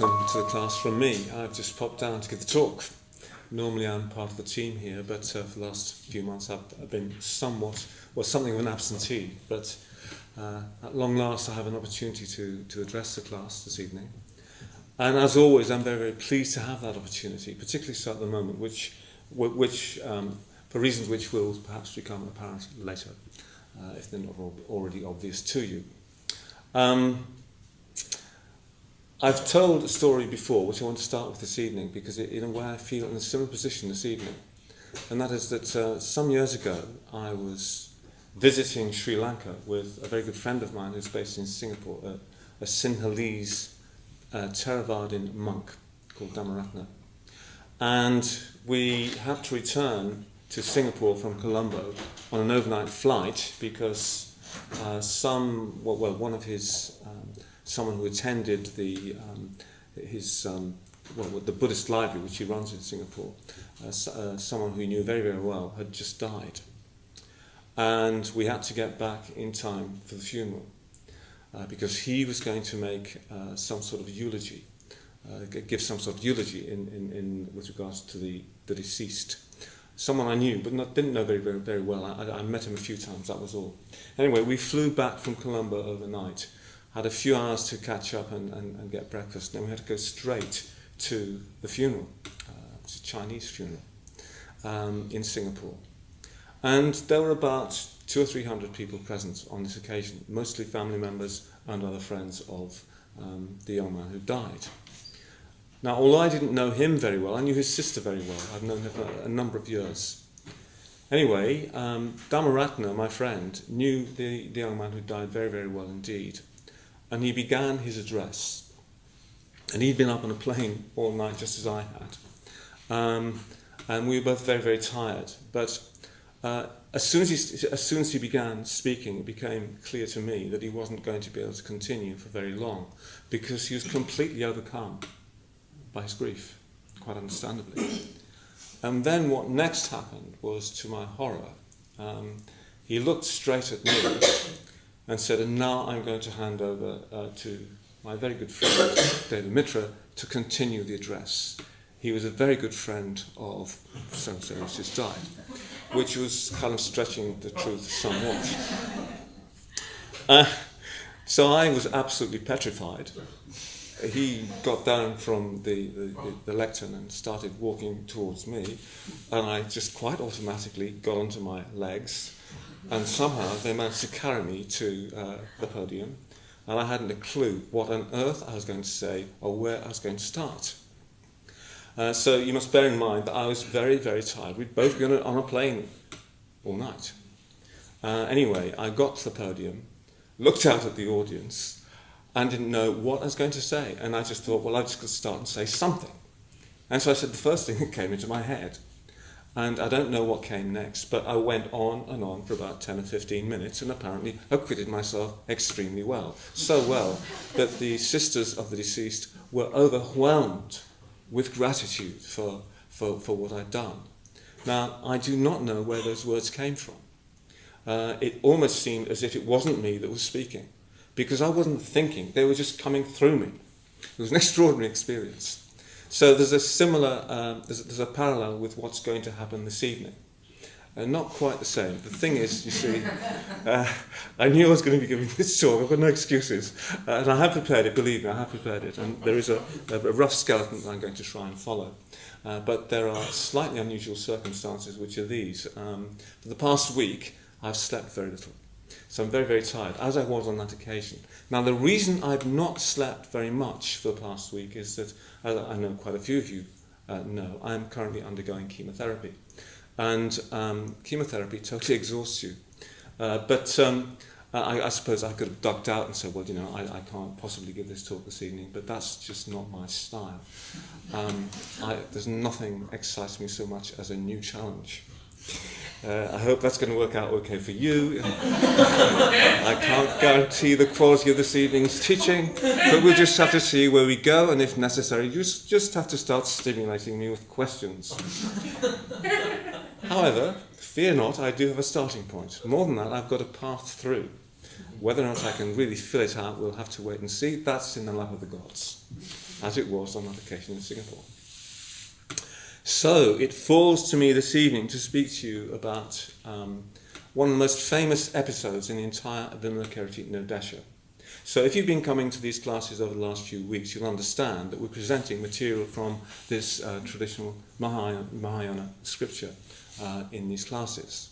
welcome to the class from me. I've just popped down to give the talk. Normally I'm part of the team here, but for the last few months I've been something of an absentee. But at long last I have an opportunity to address the class this evening. And as always, I'm very, very pleased to have that opportunity, particularly so at the moment, which for reasons which will perhaps become apparent later, if they're not already obvious to you. I've told a story before, which I want to start with this evening, because in a way I feel in a similar position this evening. And that is that some years ago I was visiting Sri Lanka with a very good friend of mine who's based in Singapore, a Sinhalese Theravadin monk called Vimalakirti. And we had to return to Singapore from Colombo on an overnight flight because someone who attended the Buddhist library, which he runs in Singapore, someone who he knew very, very well, had just died. And we had to get back in time for the funeral because he was going to make some sort of eulogy, give some sort of eulogy in with regards to the deceased. Someone I knew, but didn't know very, very, very well. I met him a few times, that was all. Anyway, we flew back from Colombo overnight, had a few hours to catch up and get breakfast. Then we had to go straight to the funeral. It was a Chinese funeral in Singapore. And there were about 200 or 300 people present on this occasion, mostly family members and other friends of the young man who died. Now, although I didn't know him very well, I knew his sister very well. I've known her for a number of years. Anyway, Dhammaratna, my friend, knew the young man who died very, very well indeed. And he began his address. And he'd been up on a plane all night, just as I had. And we were both very, very tired. But as soon as he began speaking, it became clear to me that he wasn't going to be able to continue for very long, because he was completely overcome by his grief, quite understandably. And then what next happened was, to my horror, he looked straight at me and said, "And now I'm going to hand over to my very good friend, Devamitra, to continue the address." He was a very good friend of so-and-so who's just died, which was kind of stretching the truth somewhat. So I was absolutely petrified. He got down from the lectern and started walking towards me, and I just quite automatically got onto my legs, and somehow they managed to carry me to the podium, and I hadn't a clue what on earth I was going to say or where I was going to start. So you must bear in mind that I was very, very tired. We'd both been on a plane all night. Anyway, I got to the podium, looked out at the audience, and didn't know what I was going to say. And I just thought, well, I'm just going to start and say something. And so I said the first thing that came into my head. And I don't know what came next, but I went on and on for about 10 or 15 minutes and apparently acquitted myself extremely well. So well that the sisters of the deceased were overwhelmed with gratitude for what I'd done. Now, I do not know where those words came from. It almost seemed as if it wasn't me that was speaking, because I wasn't thinking, they were just coming through me. It was an extraordinary experience. So there's a similar, there's a parallel with what's going to happen this evening. Not quite the same. The thing is, you see, I knew I was going to be giving this talk. I've got no excuses. And I have prepared it, believe me, I have prepared it. And there is a rough skeleton that I'm going to try and follow. But there are slightly unusual circumstances, which are these. For the past week, I've slept very little. So I'm very, very tired, as I was on that occasion. Now, the reason I've not slept very much for the past week is that, as I know quite a few of you know, I'm currently undergoing chemotherapy. And chemotherapy totally exhausts you. But I suppose I could have ducked out and said, well, you know, I can't possibly give this talk this evening, but that's just not my style. There's nothing excites me so much as a new challenge. I hope that's going to work out okay for you. I can't guarantee the quality of this evening's teaching, but we'll just have to see where we go, and if necessary, you just have to start stimulating me with questions. However, fear not, I do have a starting point. More than that, I've got a path through. Whether or not I can really fill it out, we'll have to wait and see. That's in the lap of the gods. as it was on that occasion in Singapore. So it falls to me this evening to speak to you about one of the most famous episodes in the entire Vimalakirti Nirdesha. So if you've been coming to these classes over the last few weeks, you'll understand that we're presenting material from this traditional Mahayana scripture in these classes.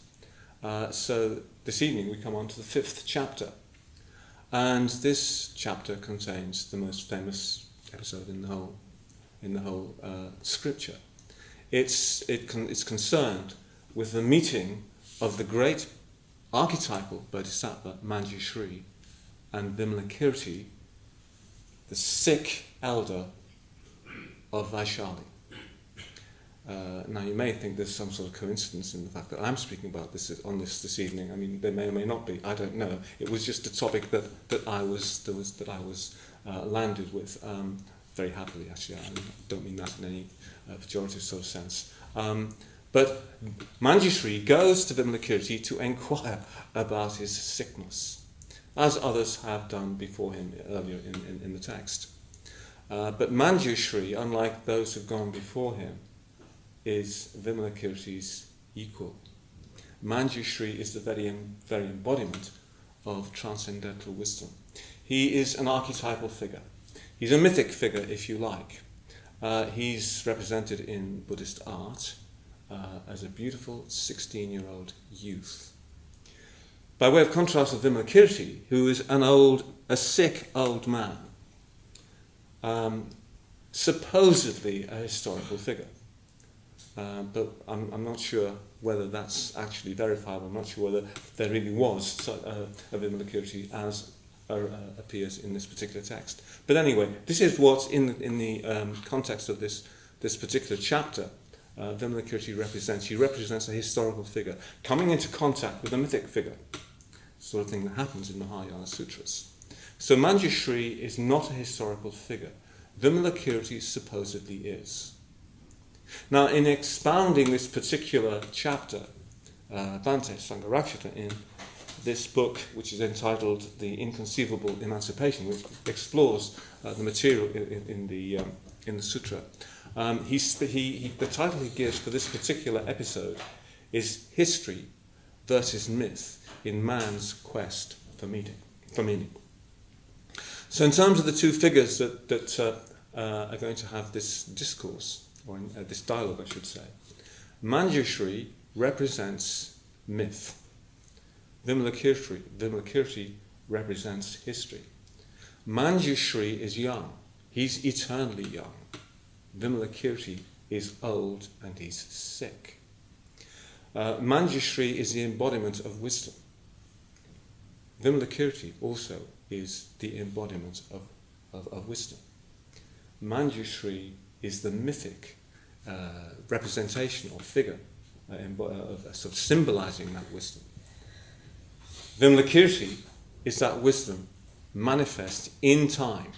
So this evening we come on to the 5th chapter. And this chapter contains the most famous episode in the whole scripture. It's concerned with the meeting of the great archetypal bodhisattva Manjushri and Vimalakirti, the Sikh elder of Vaishali. Now you may think there's some sort of coincidence in the fact that I'm speaking about this evening. I mean, there may or may not be. I don't know. It was just a topic that I was landed with very happily. Actually, I don't mean that in any pejorative sort of sense. But Manjushri goes to Vimalakirti to inquire about his sickness, as others have done before him earlier in the text. But Manjushri, unlike those who've gone before him, is Vimalakirti's equal. Manjushri is the very embodiment of transcendental wisdom. He is an archetypal figure. He's a mythic figure, if you like. He's represented in Buddhist art as a beautiful 16-year-old youth. By way of contrast with Vimalakirti, who is a sick old man, supposedly a historical figure. But I'm not sure whether that's actually verifiable. I'm not sure whether there really was a Vimalakirti as appears in this particular text. But anyway, this is what's in the context of this particular chapter. Vimalakirti represents. He represents a historical figure coming into contact with a mythic figure, sort of thing that happens in the Mahayana Sutras. So Manjushri is not a historical figure. Vimalakirti supposedly is. Now, in expounding this particular chapter, Bhante Sangharakshita, in this book, which is entitled The Inconceivable Emancipation, which explores the material in the sutra, the title he gives for this particular episode is History versus Myth in Man's Quest for Meaning. So in terms of the two figures that are going to have this discourse, or this dialogue, I should say, Manjushri represents myth. Vimalakirti represents history. Manjushri is young. He's eternally young. Vimalakirti is old and he's sick. Manjushri is the embodiment of wisdom. Vimalakirti also is the embodiment of wisdom. Manjushri is the mythic representation or figure of sort of symbolizing that wisdom. Vimalakirti is that wisdom manifest in time.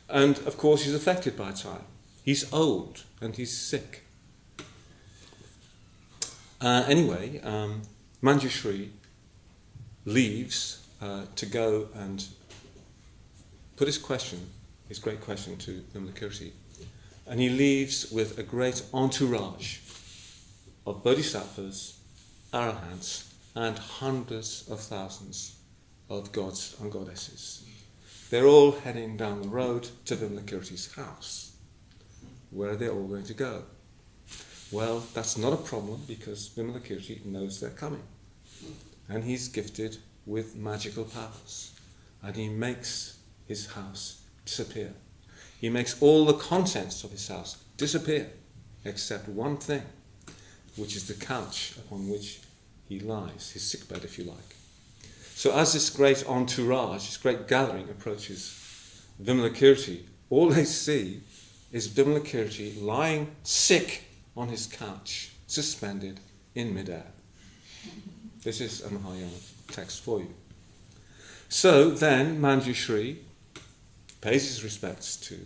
And of course he's affected by time. He's old and he's sick. Anyway, Manjushri leaves to go and put his great question to Vimalakirti. And he leaves with a great entourage of bodhisattvas, arahants, and hundreds of thousands of gods and goddesses. They're all heading down the road to Vimalakirti's house. Where are they all going to go? Well, that's not a problem because Vimalakirti knows they're coming. And he's gifted with magical powers. And he makes his house disappear. He makes all the contents of his house disappear, except one thing, which is the couch upon which he lies, his sickbed, if you like. So as this great entourage, this great gathering approaches Vimalakirti, all they see is Vimalakirti lying sick on his couch, suspended in midair. This is a Mahayana text for you. So then Manjushri pays his respects to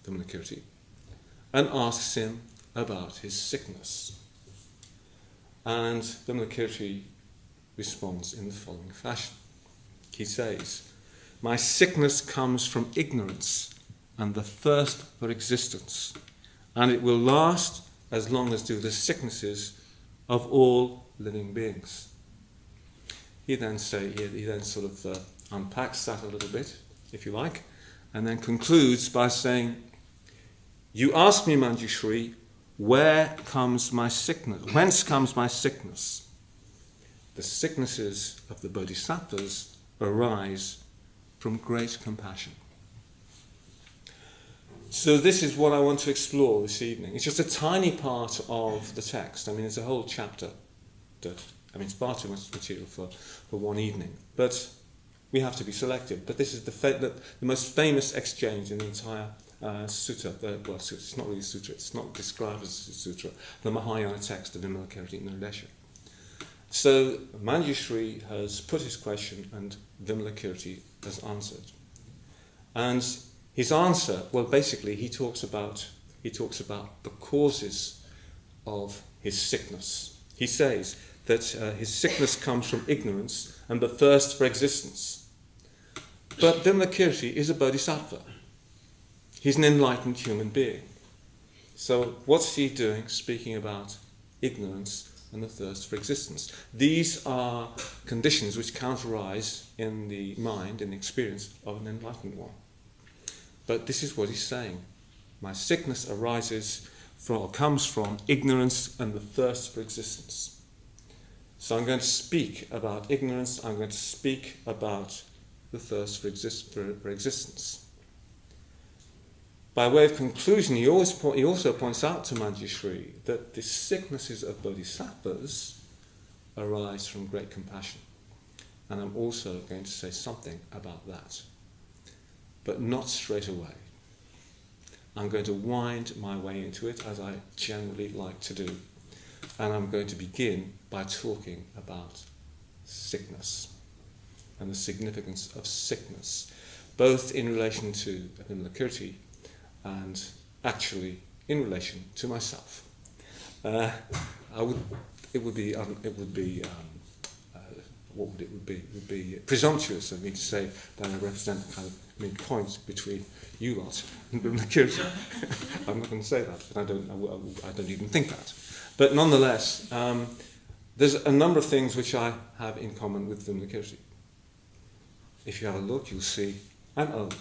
Vimalakirti and asks him about his sickness. And Vimalakirti responds in the following fashion. He says, my sickness comes from ignorance and the thirst for existence, and it will last as long as do the sicknesses of all living beings. He then sort of unpacks that a little bit, if you like, and then concludes by saying, you ask me, Manjushri, whence comes my sickness? The sicknesses of the bodhisattvas arise from great compassion. So this is what I want to explore this evening. It's just a tiny part of the text. I mean, there's a whole chapter it's far too much material for one evening. But we have to be selective. But this is the most famous exchange in the entire sutta. It's not really a sutra. It's not described as a sutra. The Mahayana text of Vimalakirti Nirdesha. So Manjushri has put his question and Vimalakirti has answered. And his answer, well, basically he talks about the causes of his sickness. He says that his sickness comes from ignorance and the thirst for existence. But Vimalakirti is a bodhisattva. He's an enlightened human being. So what's he doing speaking about ignorance and the thirst for existence? These are conditions which can't arise in the mind, in the experience of an enlightened one. But this is what he's saying. My sickness comes from ignorance and the thirst for existence. So I'm going to speak about ignorance, I'm going to speak about the thirst for existence. By way of conclusion, he also points out to Manjushri that the sicknesses of bodhisattvas arise from great compassion. And I'm also going to say something about that. But not straight away. I'm going to wind my way into it, as I generally like to do. And I'm going to begin by talking about sickness and the significance of sickness, both in relation to Vimalakirti and actually in relation to myself. It would be presumptuous of me to say that I represent a kind of midpoint between you lot and Vimalakirti. I'm not going to say that, but I don't even think that. But nonetheless, there's a number of things which I have in common with Vimalakirti. If you have a look, you'll see I'm old.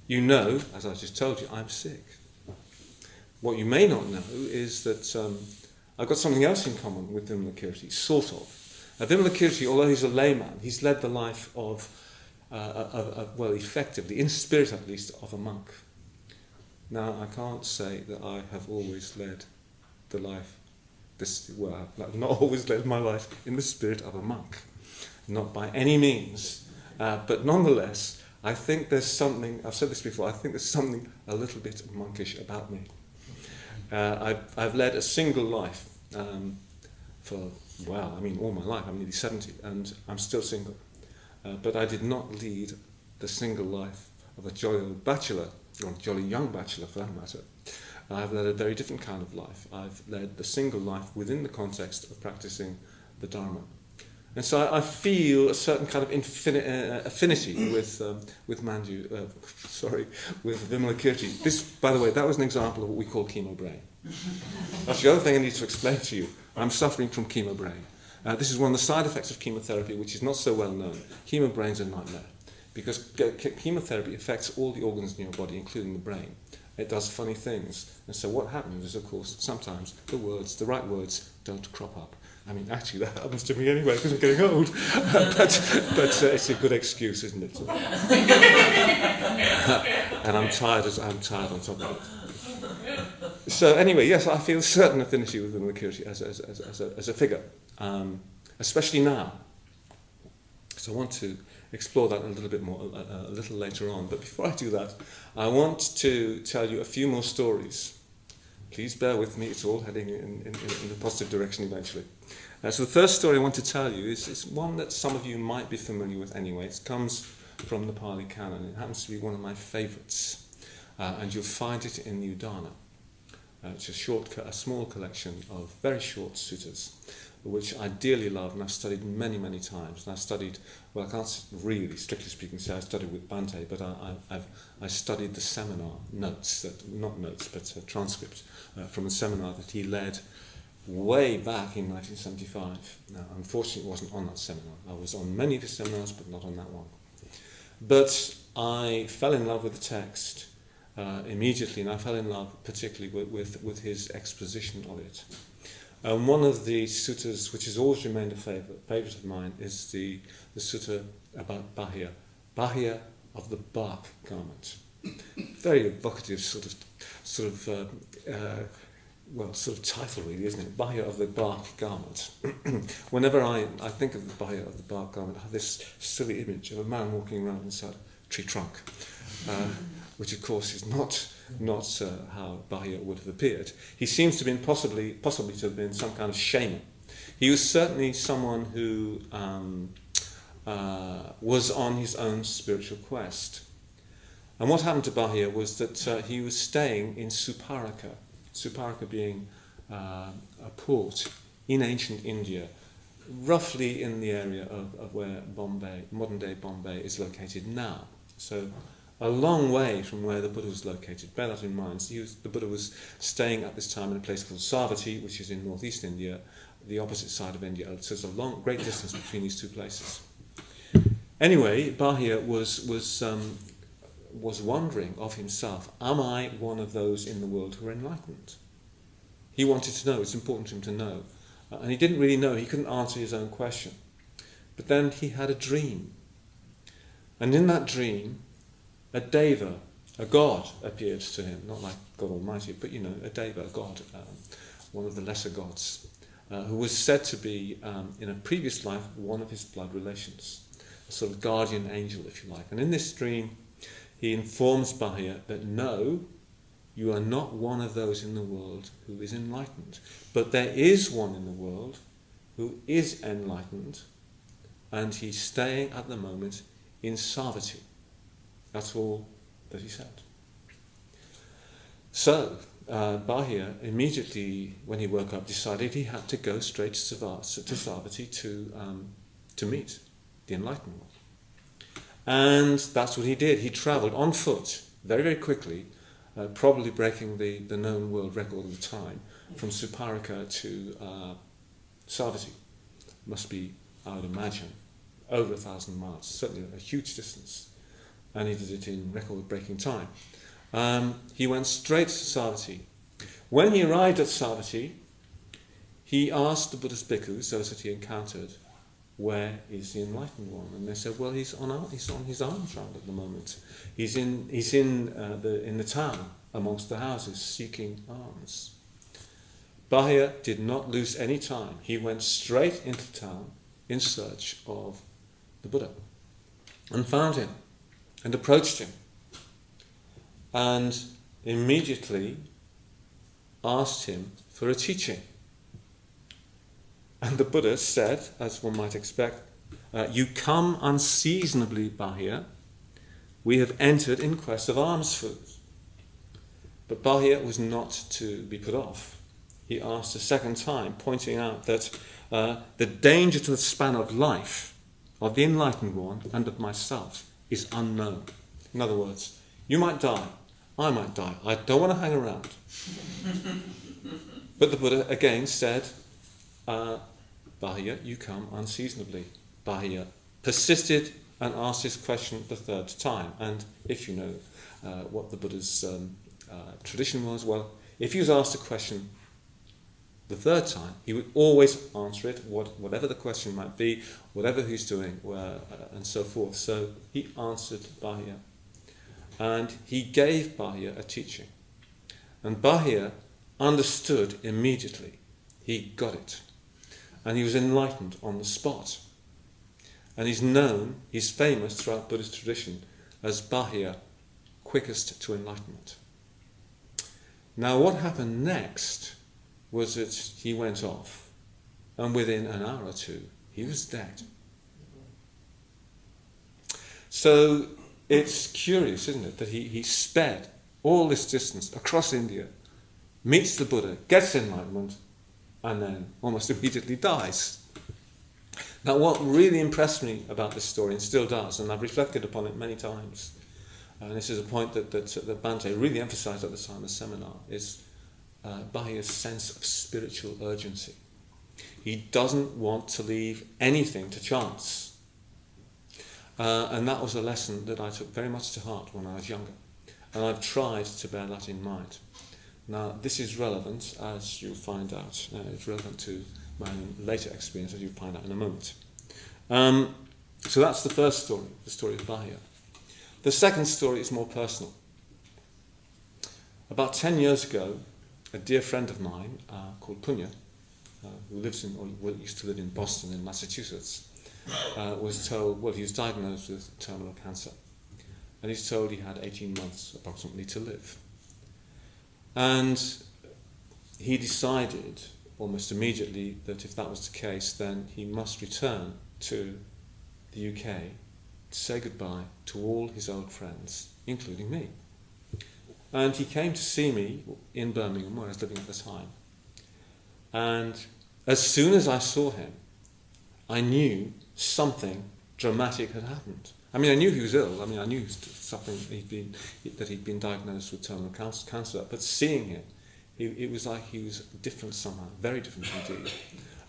You know, as I just told you, I'm sick. What you may not know is that I've got something else in common with Vimalakirti, sort of. Vimalakirti, although he's a layman, he's led the life of, effectively, in spirit at least, of a monk. Now, I can't say that I have always led the life, I've not always led my life in the spirit of a monk. Not by any means. But nonetheless, I think there's something, I've said this before, I think there's something a little bit monkish about me. I've led a single life for, all my life. I'm nearly 70 and I'm still single. But I did not lead the single life of a jolly old bachelor, or a jolly young bachelor for that matter. I've led a very different kind of life. I've led the single life within the context of practicing the Dharma. And so I feel a certain kind of affinity with Vimalakirti. This, by the way, that was an example of what we call chemo brain. That's the other thing I need to explain to you. I'm suffering from chemo brain. This is one of the side effects of chemotherapy, which is not so well known. Chemo brain's a nightmare, because chemotherapy affects all the organs in your body, including the brain. It does funny things. And so what happens is, of course, sometimes the right words don't crop up. I mean, actually, that happens to me anyway, because I'm getting old. but it's a good excuse, isn't it? And I'm tired on top of it. So anyway, yes, I feel a certain affinity with Vimalakirti as a figure, especially now. So I want to explore that a little bit more, a little later on. But before I do that, I want to tell you a few more stories. Please bear with me, it's all heading in the positive direction eventually. So the first story I want to tell you is one that some of you might be familiar with anyway. It comes from the Pali Canon. It happens to be one of my favourites. And you'll find it in the Udana. It's a small collection of very short suttas. which I dearly love and I've studied many, many times. And I've studied, well, I can't really, strictly speaking, say I studied with Bhante, but I studied the seminar notes, not notes, but transcripts from a seminar that he led way back in 1975. Now, unfortunately, it wasn't on that seminar. I was on many of his seminars, but not on that one. But I fell in love with the text immediately, and I fell in love particularly with his exposition of it. And one of the suttas which has always remained a favourite of mine is the sutta about Bahya of the bark garment. Very evocative sort of title, really, isn't it? Bahya of the bark garment. Whenever I think of the Bahya of the bark garment, I have this silly image of a man walking around inside a tree trunk, which of course is not how Bahya would have appeared. He seems to have been possibly to have been some kind of shaman. He was certainly someone who was on his own spiritual quest. And what happened to Bahya was that he was staying in Suparaka being a port in ancient India, roughly in the area of where modern-day Bombay is located now. So a long way from where the Buddha was located. Bear that in mind. The Buddha was staying at this time in a place called Savatthi, which is in northeast India, the opposite side of India. So there's a great distance between these two places. Anyway, Bahya was wondering of himself, am I one of those in the world who are enlightened? He wanted to know. It's important to him to know. And he didn't really know. He couldn't answer his own question. But then he had a dream. And in that dream, a deva, a god, appeared to him. Not like God Almighty, but a deva, a god, one of the lesser gods, who was said to be, in a previous life, one of his blood relations. A sort of guardian angel, if you like. And in this dream, he informs Bahya that no, you are not one of those in the world who is enlightened. But there is one in the world who is enlightened, and he's staying at the moment in Savatthi. That's all that he said. So, Bahya immediately, when he woke up, decided he had to go straight to Savatthi to meet the enlightened one. And that's what he did. He travelled on foot, very, very quickly, probably breaking the known world record of the time, from Suparaka to Savatthi. Must be, I would imagine, over 1,000 miles, certainly a huge distance. And he did it in record-breaking time. He went straight to Savatthi. When he arrived at Savatthi, he asked the Buddhist bhikkhus, those that he encountered, where is the enlightened one? And they said, well, he's on his arms round at the moment. He's in the town amongst the houses seeking alms. Bahya did not lose any time. He went straight into town in search of the Buddha and found him and approached him and immediately asked him for a teaching. And the Buddha said, as one might expect, you come unseasonably, Bahya. We have entered in quest of alms food. But Bahya was not to be put off. He asked a second time, pointing out that the danger to the span of life of the enlightened one and of myself is unknown. In other words, you might die, I might die. I don't want to hang around. But the Buddha again said, Bahya, you come unseasonably. Bahya persisted and asked his question the third time. And if you know what the Buddha's tradition was, well, if he was asked a question the third time, he would always answer it, whatever the question might be, whatever he's doing, and so forth. So he answered Bahya. And he gave Bahya a teaching. And Bahya understood immediately. He got it. And he was enlightened on the spot. And he's famous throughout Buddhist tradition as Bahya, quickest to enlightenment. Now what happened next was that he went off, and within an hour or two, he was dead. So it's curious, isn't it, that he sped all this distance across India, meets the Buddha, gets enlightenment, and then almost immediately dies. Now, what really impressed me about this story, and still does, and I've reflected upon it many times, and this is a point that Bhante really emphasised at the time of the seminar, is Bahia's sense of spiritual urgency. He doesn't want to leave anything to chance. And that was a lesson that I took very much to heart when I was younger. And I've tried to bear that in mind. Now, this is relevant, as you'll find out. It's relevant to my later experience, as you'll find out in a moment. So that's the first story, the story of Bahia. The second story is more personal. About 10 years ago, a dear friend of mine called Punya, who used to live in Boston in Massachusetts, was told, well, he was diagnosed with terminal cancer. And he's told he had 18 months approximately to live. And he decided almost immediately that if that was the case, then he must return to the UK to say goodbye to all his old friends, including me. And he came to see me in Birmingham, where I was living at the time. And as soon as I saw him, I knew something dramatic had happened. I mean, I knew he was ill. I mean, I knew something that he'd been diagnosed with terminal cancer. But seeing him, it was like he was different somehow, very different indeed.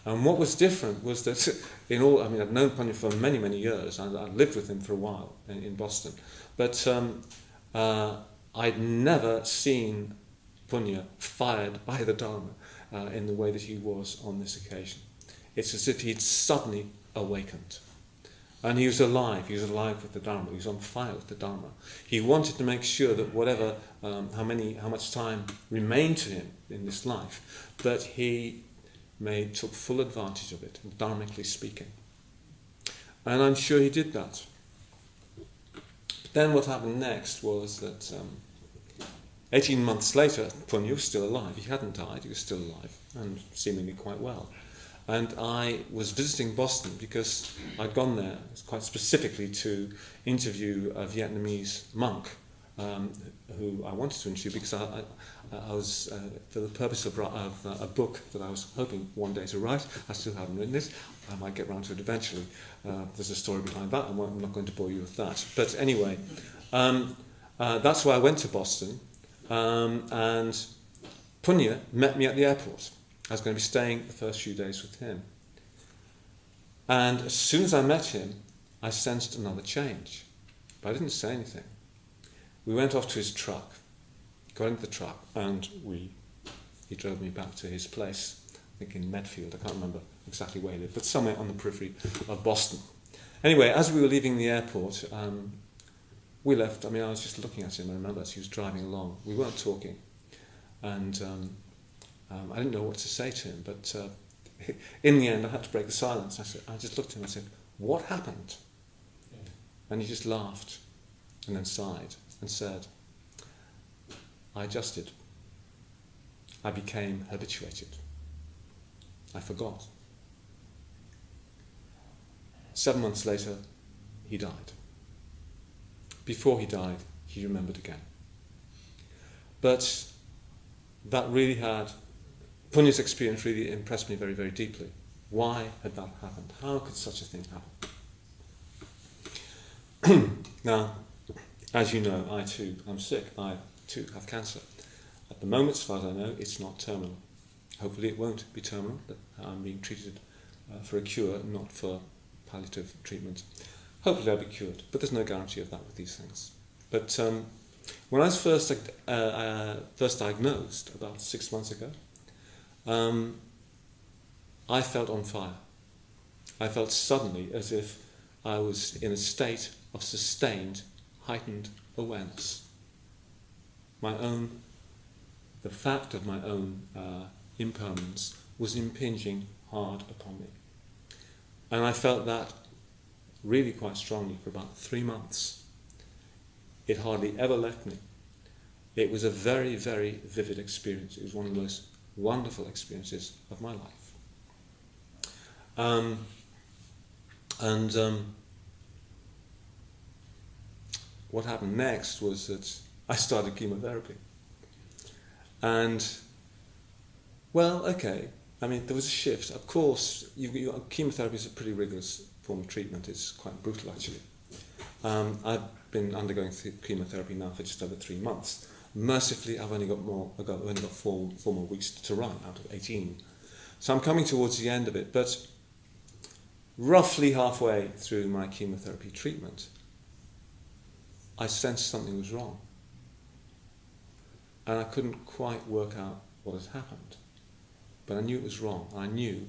And what was different was that I'd known Punya for many, many years. I'd lived with him for a while in Boston. But I'd never seen Punya fired by the Dharma in the way that he was on this occasion. It's as if he'd suddenly awakened. And he was alive with the Dharma, he was on fire with the Dharma. He wanted to make sure that whatever, how much time remained to him in this life, that he took full advantage of it, dharmically speaking. And I'm sure he did that. But then what happened next was that 18 months later, Punya was still alive. He hadn't died, he was still alive, and seemingly quite well. And I was visiting Boston because I'd gone there quite specifically to interview a Vietnamese monk who I wanted to interview because I was, for the purpose of a book that I was hoping one day to write. I still haven't written it. I might get around to it eventually. There's a story behind that. I'm not going to bore you with that. But anyway, that's why I went to Boston. And Punya met me at the airport. I was going to be staying the first few days with him. And as soon as I met him, I sensed another change. But I didn't say anything. We went off to his truck, got into the truck, and he drove me back to his place, I think in Medfield. I can't remember exactly where he lived, but somewhere on the periphery of Boston. Anyway, as we were leaving the airport, we left. I mean, I was just looking at him, I remember, as he was driving along. We weren't talking. And I didn't know what to say to him, but in the end I had to break the silence. I just looked at him and said, "What happened?" And he just laughed and then sighed and said, "I adjusted. I became habituated. I forgot." 7 months later, he died. Before he died, he remembered again. But that really Punya's experience really impressed me very, very deeply. Why had that happened? How could such a thing happen? Now, as you know, I too am sick. I too have cancer. At the moment, as far as I know, it's not terminal. Hopefully it won't be terminal. I'm being treated for a cure, not for palliative treatment. Hopefully I'll be cured, but there's no guarantee of that with these things. But when I was first diagnosed about 6 months ago, I felt on fire. I felt suddenly as if I was in a state of sustained, heightened awareness. The fact of my own impermanence was impinging hard upon me. And I felt that really quite strongly for about 3 months. It hardly ever left me. It was a very, very vivid experience. It was one of the most wonderful experiences of my life. What happened next was that I started chemotherapy. And, well, okay. I mean, there was a shift. Of course, chemotherapy is a pretty rigorous form of treatment. It's quite brutal, actually. I've been undergoing chemotherapy now for just over 3 months. Mercifully, I've only got 4 more weeks to run out of 18. So I'm coming towards the end of it, but roughly halfway through my chemotherapy treatment, I sensed something was wrong. And I couldn't quite work out what had happened. But I knew it was wrong. I knew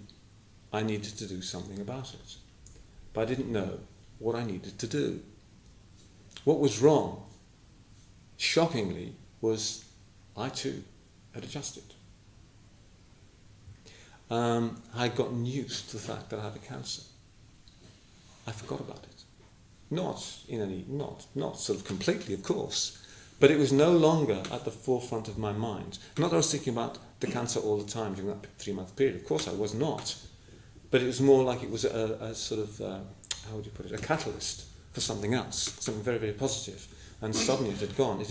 I needed to do something about it. But I didn't know what I needed to do. What was wrong, shockingly, was I too had adjusted. I'd gotten used to the fact that I had a cancer. I forgot about it. Not sort of completely, of course, but it was no longer at the forefront of my mind. Not that I was thinking about the cancer all the time during that 3-month period. Of course I was not. But it was more like it was a sort of, how would you put it, a catalyst for something else, something very, very positive. And suddenly it had gone. It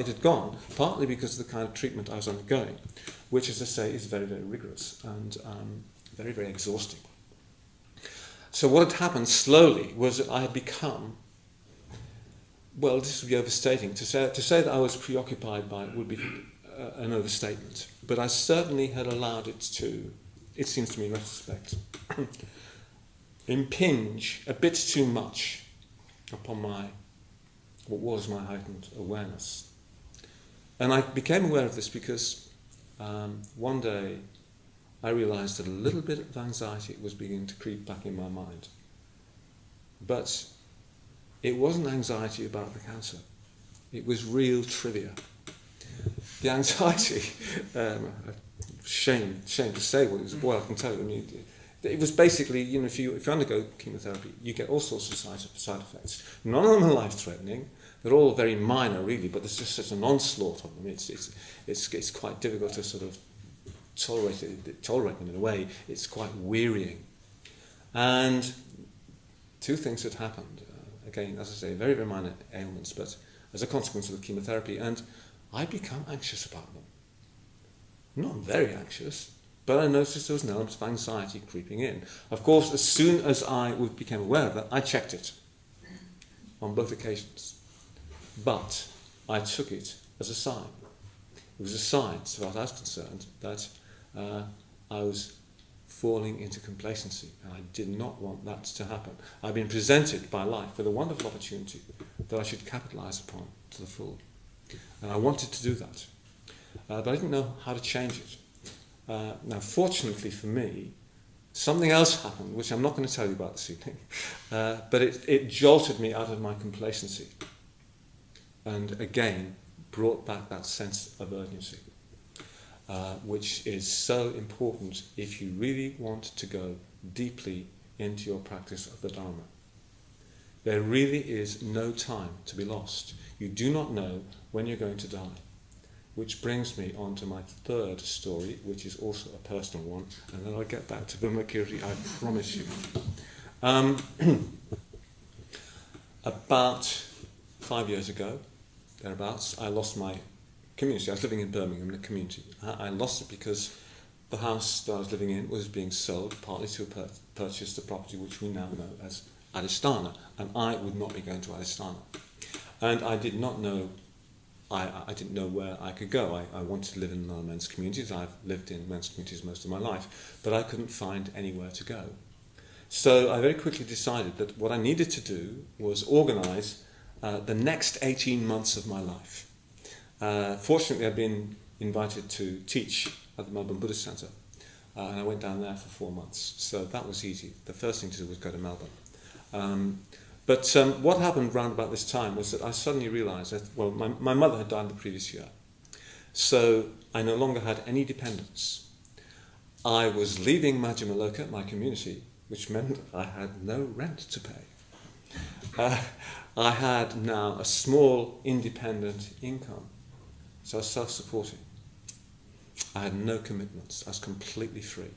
had gone partly because of the kind of treatment I was undergoing, which, as I say, is very, very rigorous and very, very exhausting. So what had happened slowly was that I had become, well, this would be overstating. To say that I was preoccupied by it would be an overstatement. But I certainly had allowed it to, it seems to me in retrospect, impinge a bit too much upon what was my heightened awareness. And I became aware of this because one day I realised that a little bit of anxiety was beginning to creep back in my mind. But it wasn't anxiety about the cancer. It was real trivia. The anxiety, shame to say what it was. Well, I can tell you. I mean, it was basically, if you undergo chemotherapy, you get all sorts of side effects. None of them are life-threatening. They're all very minor, really, but there's just such an onslaught of them. It's quite difficult to sort of tolerate them in a way. It's quite wearying. And 2 things had happened. Again, as I say, very, very minor ailments, but as a consequence of the chemotherapy, and I'd become anxious about them. Not very anxious, but I noticed there was an element of anxiety creeping in. Of course, as soon as I became aware of that, I checked it on both occasions. But I took it as a sign. It was a sign, so far as I was concerned, that I was falling into complacency, and I did not want that to happen. I've been presented by life with a wonderful opportunity that I should capitalise upon to the full. And I wanted to do that. But I didn't know how to change it. Now, fortunately for me, something else happened, which I'm not going to tell you about this evening, but it jolted me out of my complacency and again brought back that sense of urgency, which is so important if you really want to go deeply into your practice of the Dharma. There really is no time to be lost. You do not know when you're going to die. Which brings me on to my 3rd story, which is also a personal one, and then I'll get back to Vimalakirti, I promise you. About 5 years ago, thereabouts, I lost my community. I was living in Birmingham in a community. I lost it because the house that I was living in was being sold, partly to purchase the property which we now know as Adhisthana, and I would not be going to Adhisthana. And I did not know, I didn't know where I could go. I wanted to live in another men's communities. I've lived in men's communities most of my life, but I couldn't find anywhere to go. So I very quickly decided that what I needed to do was organise the next 18 months of my life. Fortunately, I'd been invited to teach at the Melbourne Buddhist Centre, and I went down there for 4 months. So that was easy. The first thing to do was go to Melbourne. But what happened round about this time was that I suddenly realised that, well, my mother had died the previous year, so I no longer had any dependents. I was leaving Majjhima, my community, which meant I had no rent to pay. I had now a small independent income, so I was self-supporting. I had no commitments. I was completely free.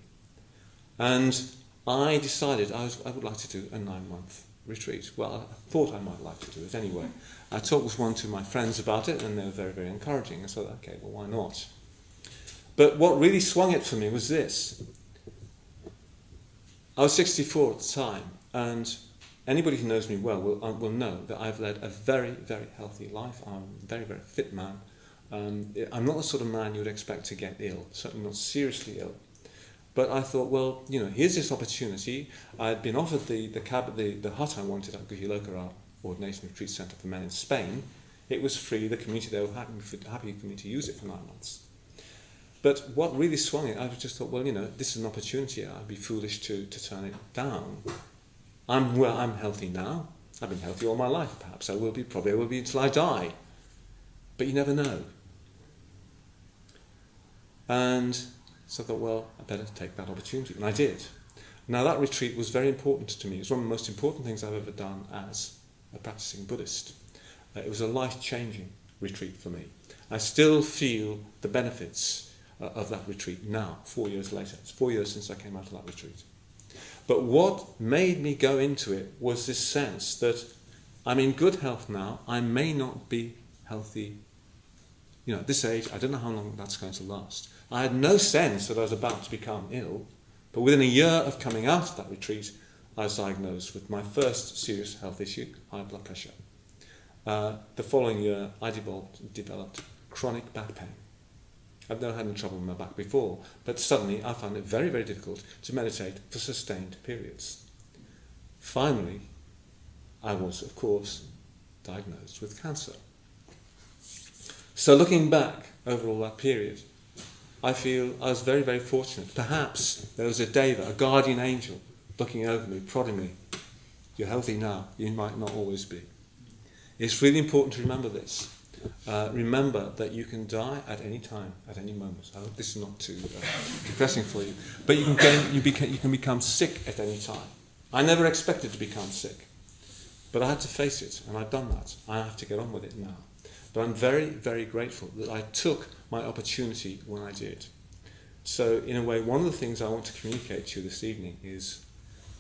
And I decided I would like to do a 9-month retreat. Well, I thought I might like to do it anyway. I talked with 1 or 2 of my friends about it, and they were very, very encouraging. I thought, okay, well, why not? But what really swung it for me was this. I was 64 at the time, and anybody who knows me well will know that I've led a very, very healthy life. I'm a very, very fit man. I'm not the sort of man you would expect to get ill, certainly not seriously ill. But I thought, well, here's this opportunity. I'd been offered the hut I wanted at Guhiloka, our ordination retreat centre for men in Spain. It was free. The community there were happy for me to use it for 9 months. But what really swung it, I just thought, well, this is an opportunity. I'd be foolish to turn it down. I'm healthy now. I've been healthy all my life. Perhaps I will be. Probably I will be until I die. But you never know. And so I thought, well, I better take that opportunity. And I did. Now, that retreat was very important to me. It was one of the most important things I've ever done as a practicing Buddhist. It was a life-changing retreat for me. I still feel the benefits of that retreat now, 4 years later. It's 4 years since I came out of that retreat. But what made me go into it was this sense that I'm in good health now. I may not be healthy. At this age, I don't know how long that's going to last. I had no sense that I was about to become ill, but within a year of coming out of that retreat, I was diagnosed with my first serious health issue, high blood pressure. The following year, I developed chronic back pain. I've never had any trouble with my back before, but suddenly I found it very, very difficult to meditate for sustained periods. Finally, I was, of course, diagnosed with cancer. So looking back over all that period, I feel I was very, very fortunate. Perhaps there was a deva, a guardian angel, looking over me, prodding me. You're healthy now, you might not always be. It's really important to remember this. Remember that you can die at any time, at any moment. I hope this is not too depressing for you. But you can become sick at any time. I never expected to become sick. But I had to face it, and I've done that. I have to get on with it now. But I'm very, very grateful that I took my opportunity when I did. So, in a way, one of the things I want to communicate to you this evening is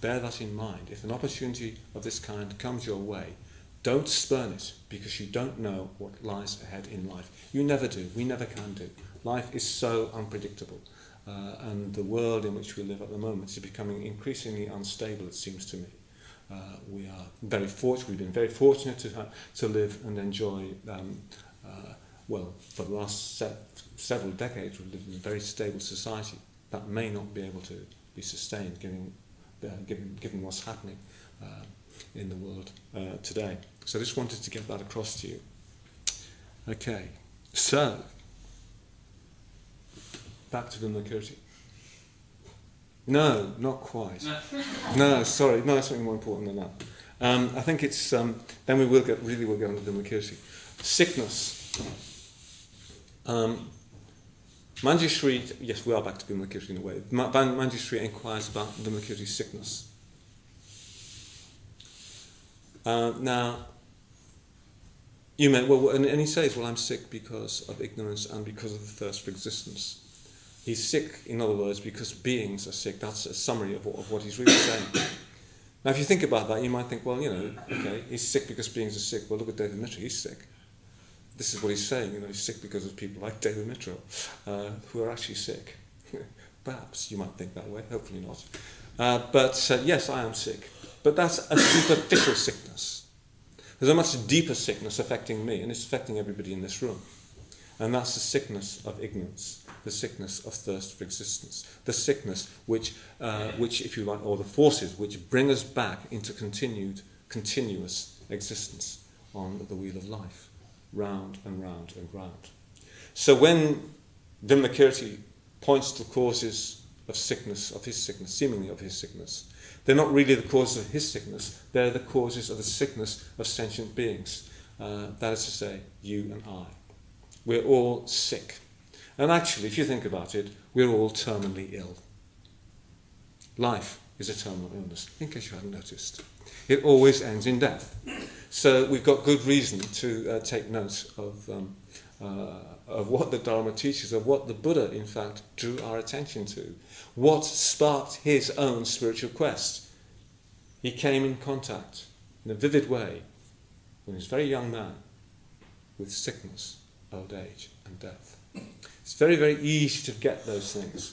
bear that in mind. If an opportunity of this kind comes your way, don't spurn it because you don't know what lies ahead in life. You never do. We never can do. Life is so unpredictable. And the world in which we live at the moment is becoming increasingly unstable, it seems to me. We are very fortunate. We've been very fortunate to live and enjoy. For the last several decades, we've lived in a very stable society that may not be able to be sustained, given what's happening in the world today. So I just wanted to get that across to you. Okay, so back to Vimalakirti. No, not quite. No, sorry. No, it's something more important than that. I think it's... then we will get on to Vimalakirti. Sickness. Manjushri... Yes, we are back to Vimalakirti in a way. Manjushri inquires about Vimalakirti's sickness. Now, you may... and he says, I'm sick because of ignorance and because of the thirst for existence. He's sick, in other words, because beings are sick. That's a summary of what he's really saying. Now, if you think about that, you might think, okay, he's sick because beings are sick. Well, look at Devamitra, he's sick. This is what he's saying, he's sick because of people like Devamitra, who are actually sick. Perhaps you might think that way, hopefully not. But yes, I am sick. But that's a superficial sickness. There's a much deeper sickness affecting me, and it's affecting everybody in this room. And that's the sickness of ignorance, the sickness of thirst for existence, the sickness which, if you like, or the forces which bring us back into continuous existence on the wheel of life, round and round and round. So when Vimalakirti points to the causes of sickness, of his sickness, seemingly of his sickness, they're not really the causes of his sickness, they're the causes of the sickness of sentient beings. That is to say, you and I. We're all sick. And actually, if you think about it, we're all terminally ill. Life is a terminal illness, in case you hadn't noticed. It always ends in death. So we've got good reason to take note of what the Dharma teaches, of what the Buddha, in fact, drew our attention to. What sparked his own spiritual quest. He came in contact, in a vivid way, when he was a very young man, with sickness, old age and death. It's very, very easy to forget those things.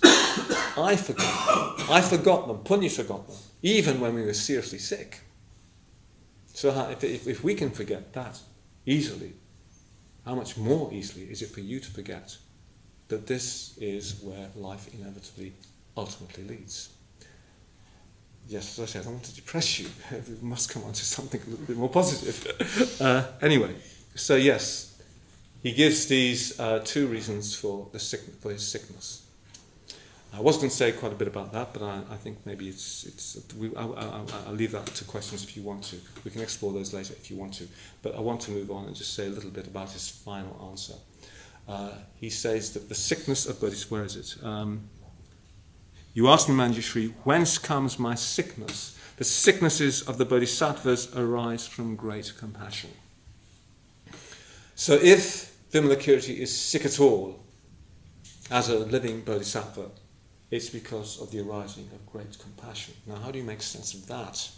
I forgot them. I forgot them. Punni forgot them, even when we were seriously sick. So if we can forget that easily, how much more easily is it for you to forget that this is where life inevitably, ultimately leads? Yes, as I said, I don't want to depress you. We must come on to something a little bit more positive. Anyway, so yes, he gives these two reasons for his sickness. I was going to say quite a bit about that, but I think maybe I'll leave that to questions if you want to. We can explore those later if you want to. But I want to move on and just say a little bit about his final answer. He says that the sickness of Bodhisattva, where is it? You ask me, Manjushri, whence comes my sickness? The sicknesses of the Bodhisattvas arise from great compassion. So if Vimalakirti is sick at all, as a living Bodhisattva, it's because of the arising of great compassion. Now, how do you make sense of that?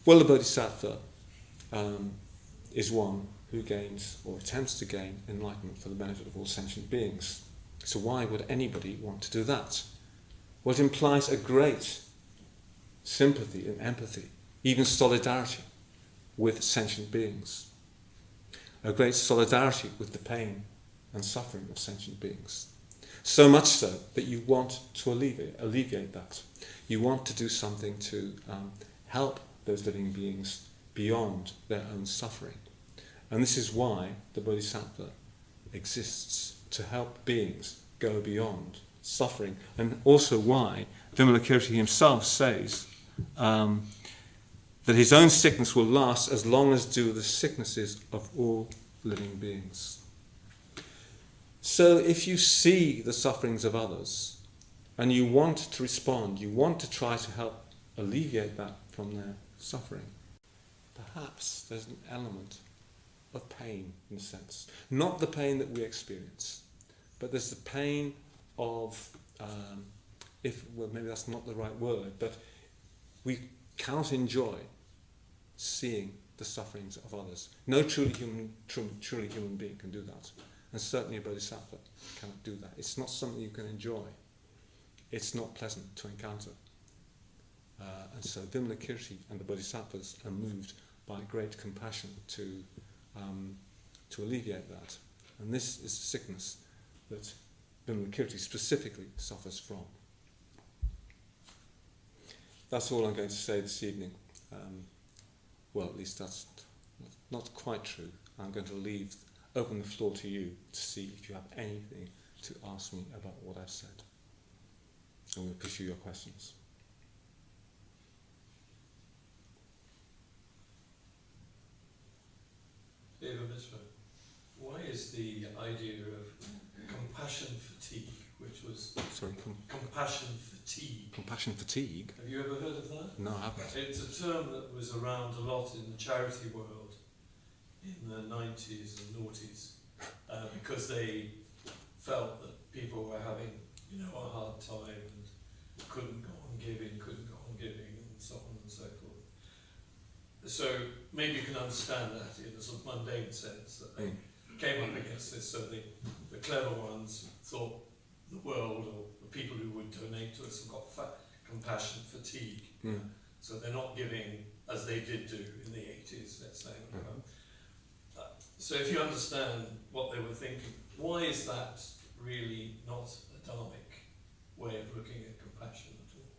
Well, the Bodhisattva is one who gains or attempts to gain enlightenment for the benefit of all sentient beings. So why would anybody want to do that? Well, it implies a great sympathy and empathy, even solidarity with sentient beings. A great solidarity with the pain and suffering of sentient beings. So much so that you want to alleviate that. You want to do something to help those living beings beyond their own suffering. And this is why the Bodhisattva exists, to help beings go beyond suffering. And also why Vimalakirti himself says that his own sickness will last as long as do the sicknesses of all living beings. So if you see the sufferings of others and you want to respond, you want to try to help alleviate that from their suffering, perhaps there's an element of pain in a sense. Not the pain that we experience, but there's the pain of, maybe that's not the right word, but we cannot enjoy seeing the sufferings of others. No truly human being can do that. And certainly a Bodhisattva cannot do that. It's not something you can enjoy. It's not pleasant to encounter. And so Vimalakirti and the Bodhisattvas are moved by great compassion to alleviate that. And this is the sickness that Vimalakirti specifically suffers from. That's all I'm going to say this evening. Well, at least that's not quite true. I'm going to open the floor to you to see if you have anything to ask me about what I've said. And we'll pursue your questions. Devamitra, why is the idea of compassion fatigue, which was... Sorry, compassion fatigue. Compassion fatigue? Have you ever heard of that? No, I haven't. It's a term that was around a lot in the charity world in the 90s and noughties, because they felt that people were having, a hard time and couldn't go on giving, and so on and so forth. So maybe you can understand that in a sort of mundane sense, that they came up against this. So the clever ones thought the world or the people who would donate to us have got compassion fatigue. Mm. So they're not giving as they did do in the 80s, let's say. So if you understand what they were thinking, why is that really not a dharmic way of looking at compassion at all?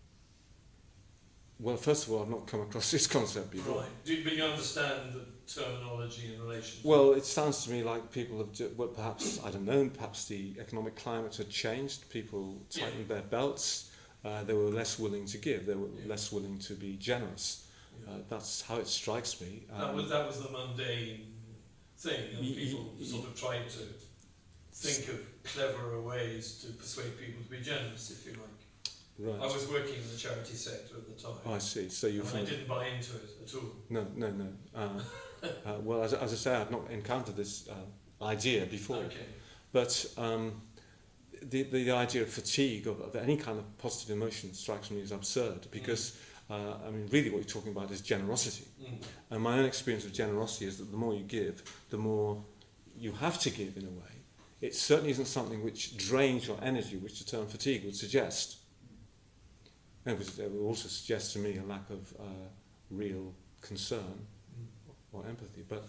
Well, first of all, I've not come across this concept before. Right, but you understand the terminology in relation to... Well, it sounds to me like people have, perhaps, I don't know, perhaps the economic climate had changed, people tightened their belts, they were less willing to give, they were less willing to be generous. That's how it strikes me. That was the mundane thing, and people sort of tried to think of cleverer ways to persuade people to be generous, if you like. Right. I was working in the charity sector at the time. Oh, I see. So you I didn't buy into it at all. No. Well, as I say, I've not encountered this idea before. Okay. But the idea of fatigue, of any kind of positive emotion, strikes me as absurd because, really what you're talking about is generosity. And my own experience of generosity is that the more you give, the more you have to give in a way. It certainly isn't something which drains your energy, which the term fatigue would suggest. And it would also suggest to me a lack of real concern or empathy. But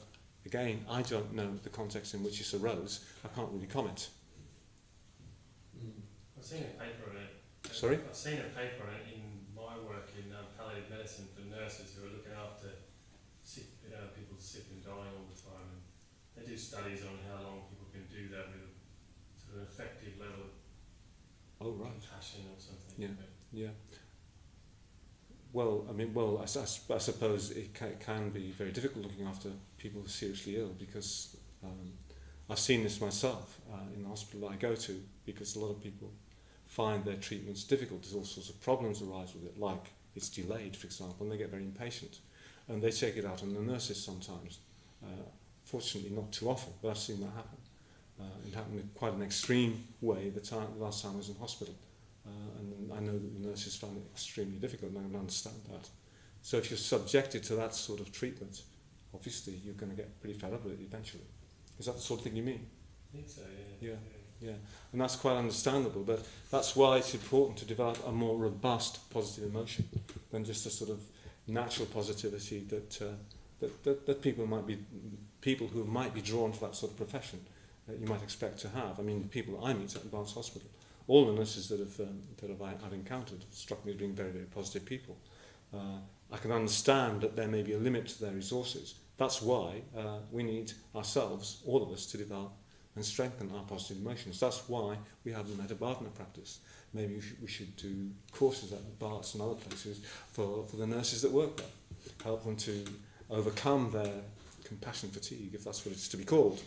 again, I don't know the context in which this arose. I can't really comment. I've seen a paper on it. Sorry? I've seen a paper on it in my work in palliative medicine for nurses who are looking after sick, people sick and dying all the time. And they do studies on how long people can do that with a sort of effective level of compassion or something. Yeah. Yeah. Well, I suppose it can be very difficult looking after people who are seriously ill, because I've seen this myself in the hospital I go to, because a lot of people find their treatments difficult. There's all sorts of problems arise with it, like it's delayed, for example, and they get very impatient. And they take it out on the nurses sometimes. Fortunately, not too often, but I've seen that happen. It happened in quite an extreme way the last time I was in hospital. And I know that the nurses found it extremely difficult, and I can understand that. So if you're subjected to that sort of treatment, obviously you're going to get pretty fed up with it eventually. Is that the sort of thing you mean? I think so, Yeah. And that's quite understandable, but that's why it's important to develop a more robust positive emotion than just a sort of natural positivity that people who might be drawn to that sort of profession that you might expect to have. I mean, the people I meet at Advanced Hospital, all the nurses that I've encountered have struck me as being very, very positive people. I can understand that there may be a limit to their resources. That's why we need ourselves, all of us, to develop and strengthen our positive emotions. That's why we have the Metta-Bhavana practice. Maybe we should do courses at Barts and other places for the nurses that work there. Help them to overcome their compassion fatigue, if that's what it's to be called.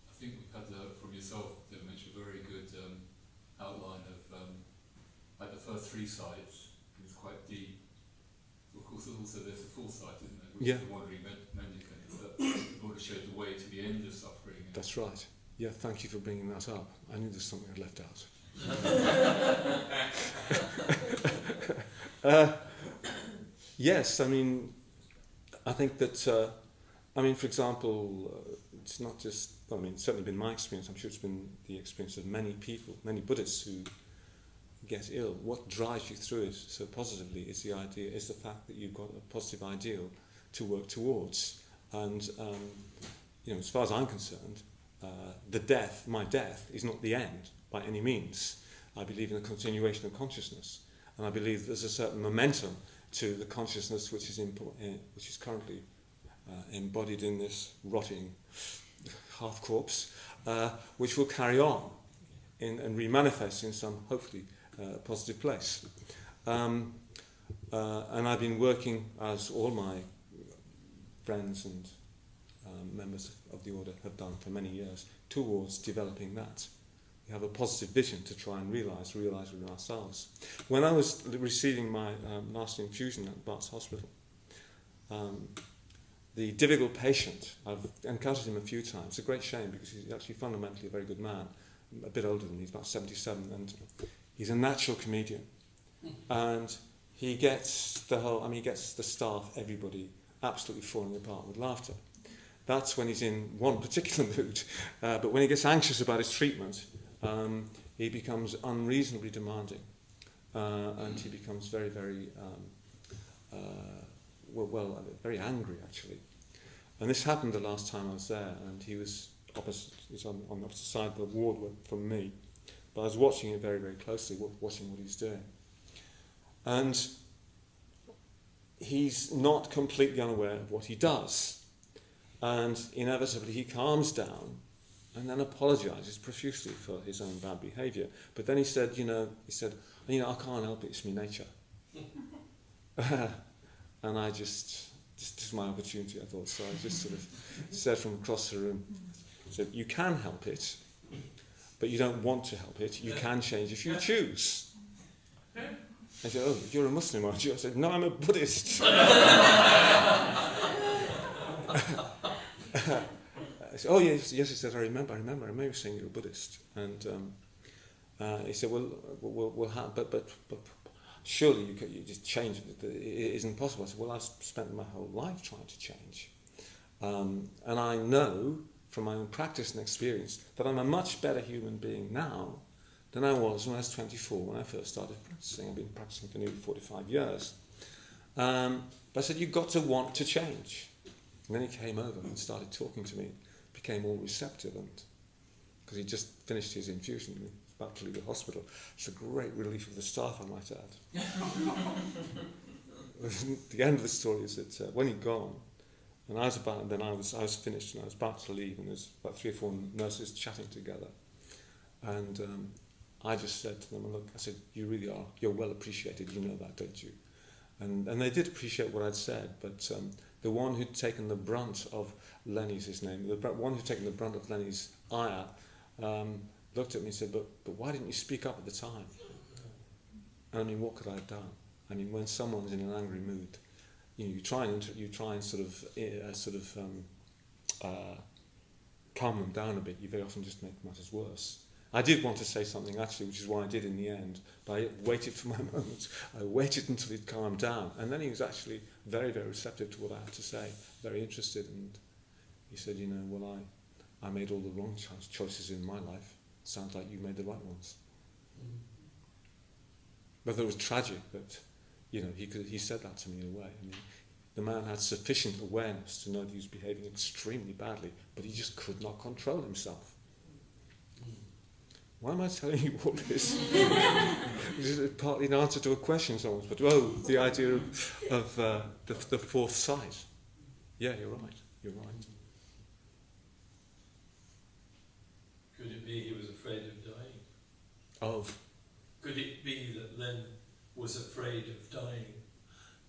I think we've had from yourself, Devamitra, a very good outline of like the first three sites. It's quite deep. Of course, also there's a fourth site, isn't there? Which is the wandering mendicant. That the Buddha showed the way to the end of suffering. That's right. Yeah, thank you for bringing that up. I knew there's something I left out. Yes, I mean, I think that, for example, it's not just, it's certainly been my experience, I'm sure it's been the experience of many people, many Buddhists who get ill. What drives you through it so positively is the fact that you've got a positive ideal to work towards. And, as far as I'm concerned, my death is not the end by any means. I believe in a continuation of consciousness, and I believe there's a certain momentum to the consciousness which is currently embodied in this rotting half corpse, which will carry on and remanifest in some hopefully positive place. And I've been working, as all my friends and members of the order have done for many years, towards developing that. We have a positive vision to try and realise within ourselves. When I was receiving my last infusion at Barts Hospital, the difficult patient, I've encountered him a few times. It's a great shame because he's actually fundamentally a very good man, a bit older than me, he's about 77, and he's a natural comedian. And he gets the staff, everybody, absolutely falling apart with laughter. That's when he's in one particular mood. But when he gets anxious about his treatment, he becomes unreasonably demanding. And he becomes very, very, very angry, actually. And this happened the last time I was there, and he was he's on the opposite side of the ward from me. But I was watching it very, very closely, watching what he's doing. And he's not completely unaware of what he does. And inevitably he calms down and then apologises profusely for his own bad behaviour. But then he said, I can't help it, it's my nature. And I this is my opportunity, I thought. So I just sort of said from across the room, said, you can help it, but you don't want to help it. You can change if you choose. I said, oh, you're a Muslim, aren't you? I said, no, I'm a Buddhist. I said, oh, yes, he said, I remember saying you're a Buddhist. And he said, well, but surely you just change it. It isn't possible. I said, well, I've spent my whole life trying to change. And I know from my own practice and experience that I'm a much better human being now than I was when I was 24, when I first started practicing. I've been practicing for nearly 45 years. But I said, you've got to want to change. And then he came over and started talking to me, became all receptive, and because he just finished his infusion and he was about to leave the hospital. It's a great relief for the staff, I might add. The end of the story is that when he'd gone, and I was finished and I was about to leave, and there's about 3 or 4 nurses chatting together, and I just said to them, look, I said, you really are, you're well appreciated, you know that, don't you? And they did appreciate what I'd said, but the one who'd taken the brunt of Lenny's, his name, the one who'd taken the brunt of Lenny's ire, looked at me and said, but why didn't you speak up at the time? And I mean, what could I have done? I mean, when someone's in an angry mood, you try and sort of calm them down a bit. You very often just make matters worse. I did want to say something actually, which is why I did in the end, but I waited for my moment. I waited until he'd calmed down, and then he was actually very, very receptive to what I had to say, very interested, and he said, you know, well, I made all the wrong choices in my life. Sounds like you made the right ones. But it was tragic that, you know, he said that to me in a way. I mean, the man had sufficient awareness to know that he was behaving extremely badly, but he just could not control himself. Why am I telling you all this? This is partly an answer to a question almost, but the idea of the fourth sight. Yeah, you're right. You're right. Could it be he was afraid of dying? Of? Could it be that Len was afraid of dying?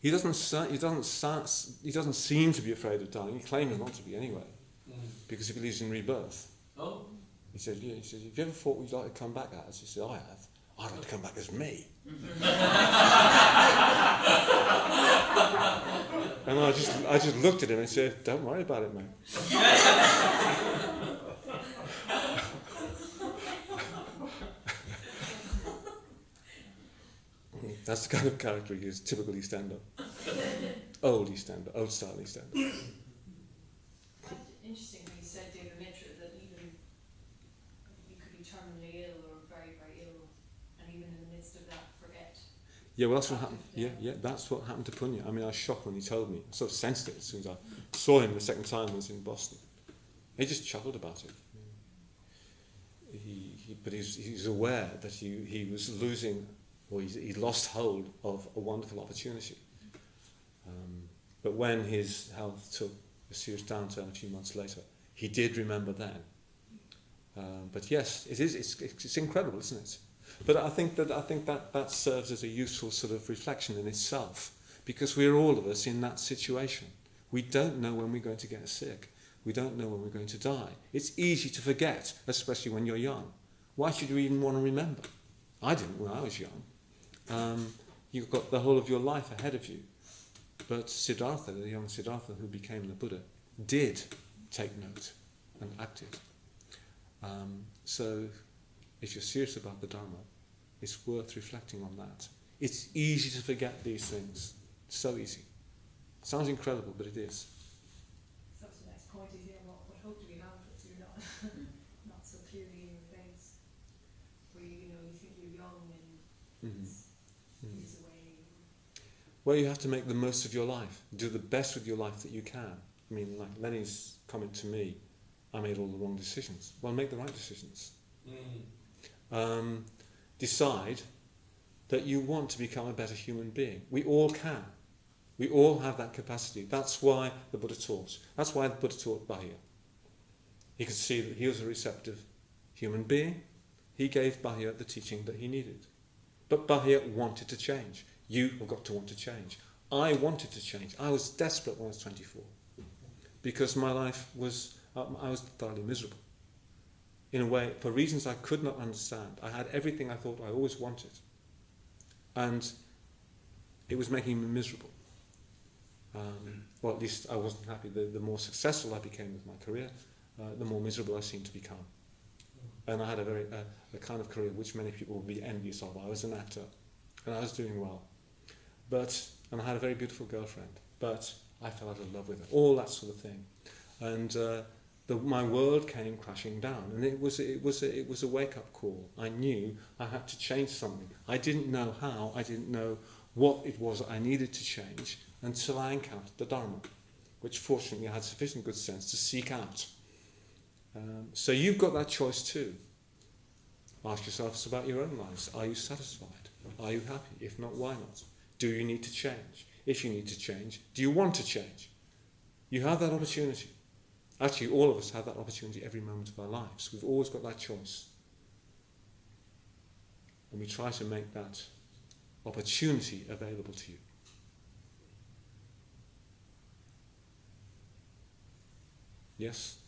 He doesn't seem to be afraid of dying. He claims not to be anyway, because he believes in rebirth. Oh. He said, have you ever thought you'd like to come back as? He said, I have. I'd like to come back as me. And I just looked at him and said, don't worry about it, mate. That's the kind of character he is, typical East-Ender. Old East-Ender, old style East-Ender. Interesting when you said, Devamitra, that even you could be terminally ill or very, very ill, and even in the midst of that, forget. Yeah, well, that's what happened. Yeah, that's what happened to Punya. I mean, I was shocked when he told me. I sort of sensed it as soon as I saw him the second time when I was in Boston. He just chuckled about it. But he's aware that he was losing, or he lost hold of a wonderful opportunity. But when his health took a serious downturn a few months later, he did remember then. But yes, it's incredible, isn't it? But I think that serves as a useful sort of reflection in itself, because we're all of us in that situation. We don't know when we're going to get sick. We don't know when we're going to die. It's easy to forget, especially when you're young. Why should you even want to remember? I didn't when I was young. You've got the whole of your life ahead of you. But Siddhartha, the young Siddhartha who became the Buddha, did take note and acted. So if you're serious about the Dharma, it's worth reflecting on that. It's easy to forget these things. So easy. Sounds incredible, but it is. So the next point is, what hope do we have if you're not not so clearly in your face? Where you think you're young and it's years away. Well, you have to make the most of your life. Do the best with your life that you can. I mean, like Lenny's comment to me, I made all the wrong decisions. Well, make the right decisions. Decide that you want to become a better human being. We all can. We all have that capacity. That's why the Buddha taught. That's why the Buddha taught Bahia. He could see that he was a receptive human being. He gave Bahia the teaching that he needed. But Bahia wanted to change. You have got to want to change. I wanted to change. I was desperate when I was 24. Because my life was, I was thoroughly miserable. In a way, for reasons I could not understand. I had everything I thought I always wanted. And it was making me miserable. Well, at least I wasn't happy. The more successful I became with my career, the more miserable I seemed to become. And I had a kind of career which many people would be envious of. I was an actor. and I was doing well. And I had a very beautiful girlfriend, but I fell out of love with her, all that sort of thing. And my world came crashing down, and it was a wake-up call. I knew I had to change something. I didn't know how, I didn't know what it was I needed to change until I encountered the Dharma, which fortunately I had sufficient good sense to seek out. So you've got that choice too. Ask yourselves about your own lives. Are you satisfied? Are you happy? If not, why not? Do you need to change? If you need to change, do you want to change? You have that opportunity. Actually, all of us have that opportunity every moment of our lives. We've always got that choice. And we try to make that opportunity available to you. Yes?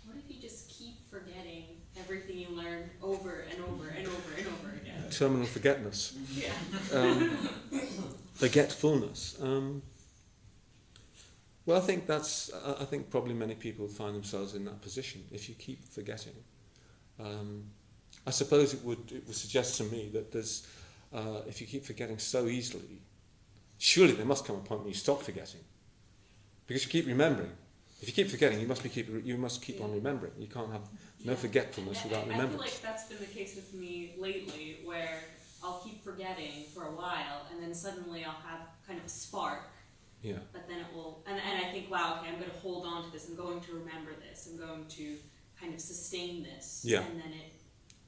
What if you just keep forgetting everything you learned over and over and over and over again? Terminal forgetness. Yeah. Forgetfulness. Well, I think probably many people find themselves in that position. If you keep forgetting, I suppose it would suggest to me that there's, if you keep forgetting so easily, surely there must come a point when you stop forgetting, because you keep remembering. If you keep forgetting, you must keep on remembering. You can't have no forgetfulness without remembrance. I feel like that's been the case with me lately, where I'll keep forgetting for a while, and then suddenly I'll have kind of a spark. Yeah. But then it will, and I think, wow, okay, I'm going to hold on to this. I'm going to remember this. I'm going to kind of sustain this. Yeah. And then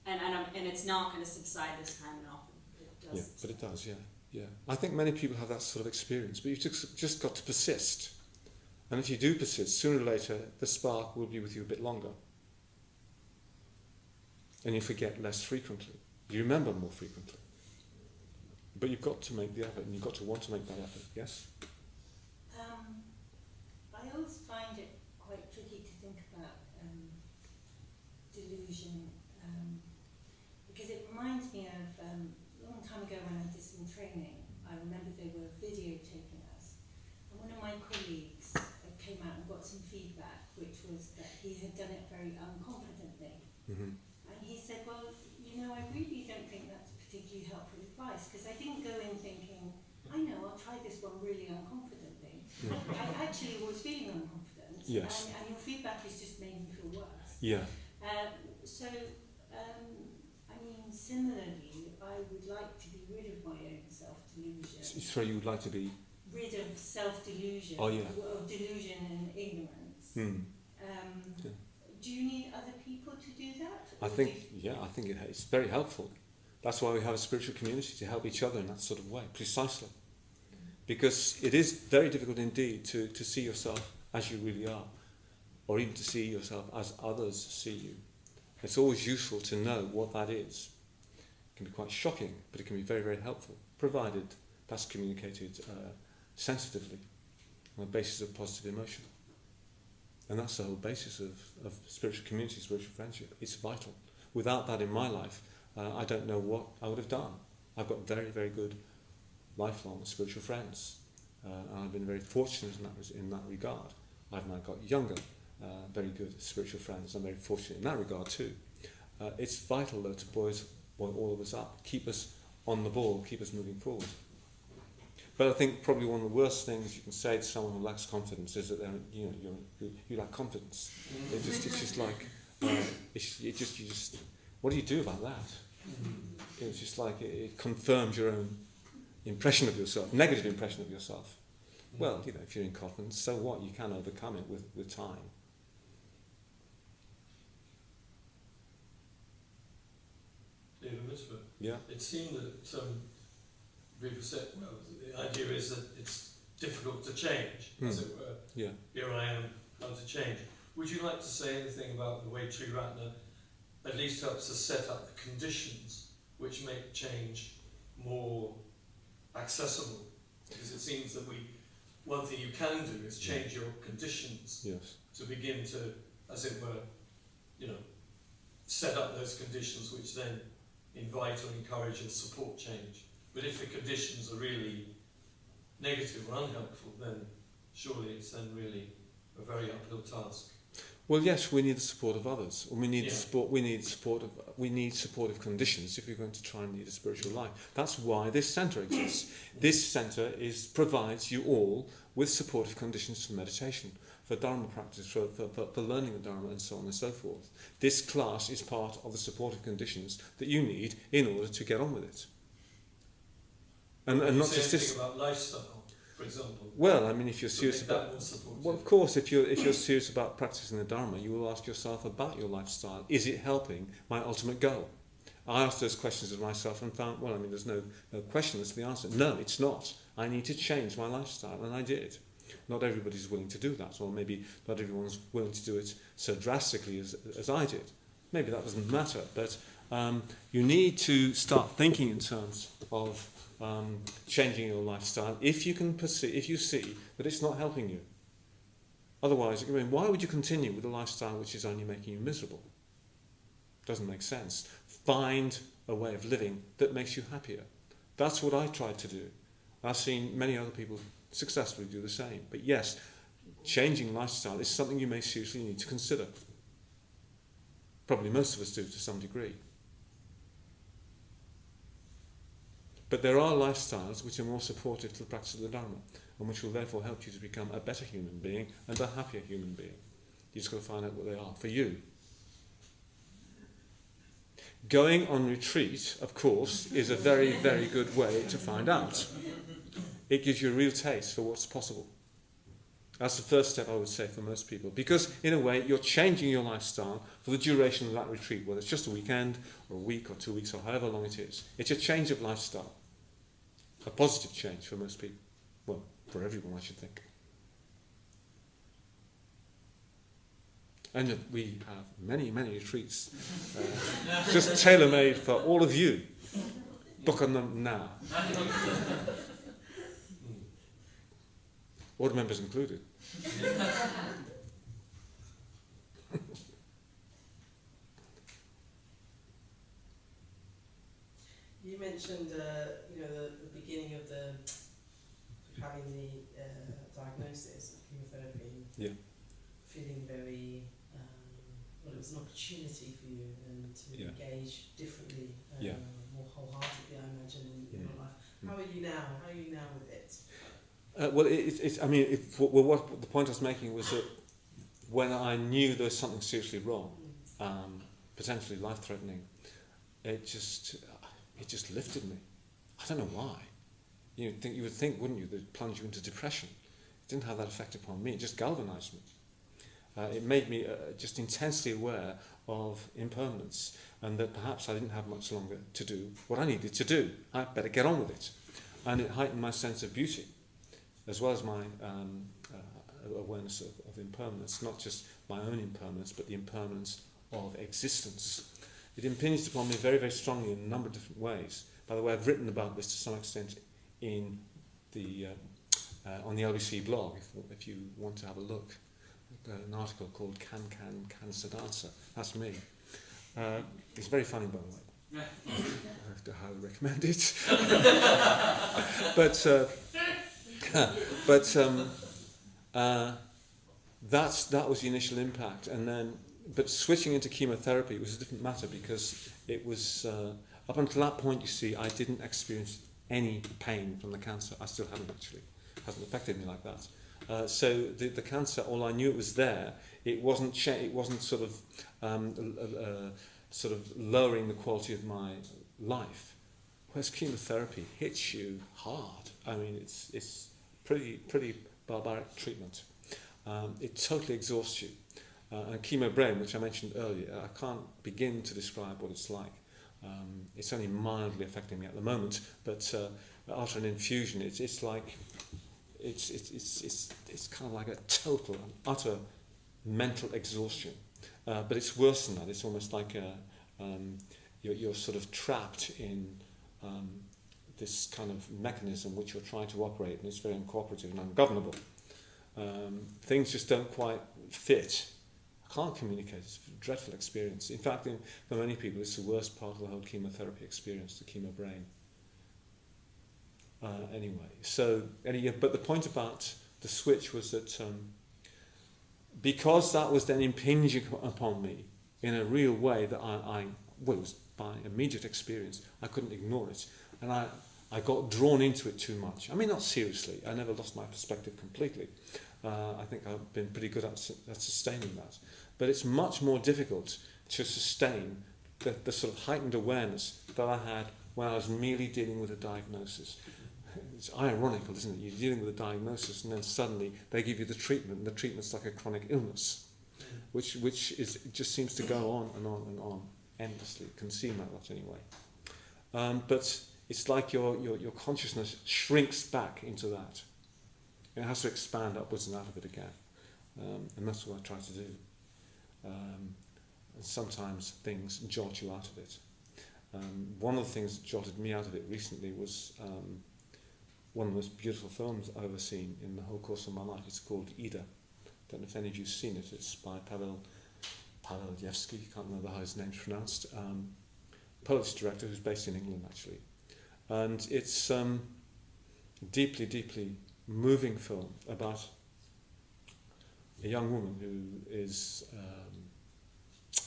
and it's not going to subside this time, and often it does. Yeah, but it does. Yeah, yeah. I think many people have that sort of experience, but you've just got to persist. And if you do persist, sooner or later, the spark will be with you a bit longer. And you forget less frequently. You remember more frequently. But you've got to make the effort, and you've got to want to make that effort, yes? I always find it quite tricky to think about delusion, because it reminds me of a long time ago when I did some training. I remember they were videotaping us, and one of my colleagues came out and got some feedback, which was that he had done it very unconfidently. Mm-hmm. And he said, well, I really don't think that's particularly helpful advice, because I didn't go in thinking, I know, I'll try this one really unconfidently. I actually was feeling unconfident, yes. and your feedback has just made me feel worse. Yeah. Similarly, I would like to be rid of my own self-delusion. So you would like to be... Rid of self-delusion, oh, yeah. of delusion and ignorance. Mm. Yeah. Do you need other people to do that? I think it's very helpful. That's why we have a spiritual community, to help each other in that sort of way, precisely. Because it is very difficult indeed to see yourself as you really are, or even to see yourself as others see you. It's always useful to know what that is. It can be quite shocking, but it can be very, very helpful, provided that's communicated sensitively on the basis of positive emotion. And that's the whole basis of spiritual community, spiritual friendship. It's vital. Without that in my life, I don't know what I would have done. I've got very, very good lifelong spiritual friends. And I've been very fortunate in that regard. I've now got younger, very good spiritual friends. I'm very fortunate in that regard too. It's vital though to buoy all of us up, keep us on the ball, keep us moving forward. But I think probably one of the worst things you can say to someone who lacks confidence is that you lack confidence. It's just like what do you do about that? It's just like it confirms your own impression of yourself, negative impression of yourself. Well, if you're in confidence, so what? You can overcome it with time. Devamitra. Yeah. It seemed that people said, well, the idea is that it's difficult to change, as it were. Yeah. Here I am, how to change. Would you like to say anything about the way Triratna at least helps us set up the conditions which make change more accessible? Because it seems that one thing you can do is change your conditions to begin to, as it were, set up those conditions which then invite or encourage or support change. But if the conditions are really negative or unhelpful, then surely it's then really a very uphill task. Well, yes, we need the support of others. We need support. We need supportive conditions if we're going to try and lead a spiritual life. That's why this centre exists. This centre provides you all with supportive conditions for meditation, for Dharma practice, for learning the Dharma, and so on and so forth. This class is part of the supportive conditions that you need in order to get on with it. And not just this. About lifestyle, for example. Well, I mean, if you're serious about, well, of course, if you're serious about practicing the Dharma, you will ask yourself about your lifestyle. Is it helping my ultimate goal? I asked those questions of myself and found, well, I mean, there's no question that's the answer. No, it's not. I need to change my lifestyle, and I did. Not everybody's willing to do that, or maybe not everyone's willing to do it so drastically as I did. Maybe that doesn't matter, but you need to start thinking in terms of changing your lifestyle if you see that it's not helping you. Otherwise, I mean, why would you continue with a lifestyle which is only making you miserable? Doesn't make sense. Find a way of living that makes you happier. That's what I tried to do. I've seen many other people successfully do the same. But yes, changing lifestyle is something you may seriously need to consider. Probably most of us do to some degree. But there are lifestyles which are more supportive to the practice of the Dharma, and which will therefore help you to become a better human being and a happier human being. You've just got to find out what they are for you. Going on retreat, of course, is a very, very good way to find out. It gives you a real taste for what's possible. That's the first step, I would say, for most people. Because, in a way, you're changing your lifestyle for the duration of that retreat, whether it's just a weekend, or a week, or 2 weeks, or however long it is. It's a change of lifestyle. A positive change for most people. Well, for everyone, I should think. And we have many, many retreats just tailor-made for all of you. Book on them now. Board members included. You mentioned, the beginning of having the diagnosis of chemotherapy. Yeah. Feeling very, it was an opportunity for you and to engage differently, more wholeheartedly, I imagine, in your life. How are you now? How are you now with it? What the point I was making was that when I knew there was something seriously wrong, potentially life-threatening, it just lifted me. I don't know why. You would think, wouldn't you, that it'd plunge you into depression. It didn't have that effect upon me. It just galvanised me. It made me just intensely aware of impermanence, and that perhaps I didn't have much longer to do what I needed to do. I better get on with it. And it heightened my sense of beauty, as well as my awareness of impermanence, not just my own impermanence, but the impermanence of existence. It impinged upon me very, very strongly in a number of different ways. By the way, I've written about this to some extent in the on the LBC blog, if you want to have a look. An article called Can Cancer Dancer. That's me. It's very funny, by the way. I have to highly recommend it. That was the initial impact, but switching into chemotherapy was a different matter, because it was up until that point, you see, I didn't experience any pain from the cancer. I still haven't actually. It hasn't affected me like that. So the cancer, all I knew it was there. It wasn't sort of lowering the quality of my life. Whereas chemotherapy hits you hard. I mean, it's pretty barbaric treatment. It totally exhausts you. And chemo brain, which I mentioned earlier, I can't begin to describe what it's like. It's only mildly affecting me at the moment, but after an infusion, it's like. It's kind of like a total and utter mental exhaustion, but it's worse than that. It's almost like you're sort of trapped in this kind of mechanism which you're trying to operate, and it's very uncooperative and ungovernable. Things just don't quite fit. I can't communicate. It's a dreadful experience. In fact, for many people, it's the worst part of the whole chemotherapy experience, the chemo brain. But the point about the switch was that because that was then impinging upon me in a real way that well, it was by immediate experience, I couldn't ignore it. And I got drawn into it too much. I mean, not seriously. I never lost my perspective completely. I think I've been pretty good at sustaining that. But it's much more difficult to sustain the sort of heightened awareness that I had when I was merely dealing with a diagnosis. It's ironical, isn't it? You're dealing with a diagnosis and then suddenly they give you the treatment, and the treatment's like a chronic illness, which it just seems to go on and on and on endlessly. It can seem like that anyway. But it's like your consciousness shrinks back into that. It has to expand upwards and out of it again. And that's what I try to do. And sometimes things jolt you out of it. One of the things that jolted me out of it recently was one of the most beautiful films I've ever seen in the whole course of my life. It's called Ida. I don't know if any of you have seen it. It's by Paweł Pawelewski, can't remember how his name's pronounced. Polish director who's based in England actually. And it's a deeply, deeply moving film about a young woman who is,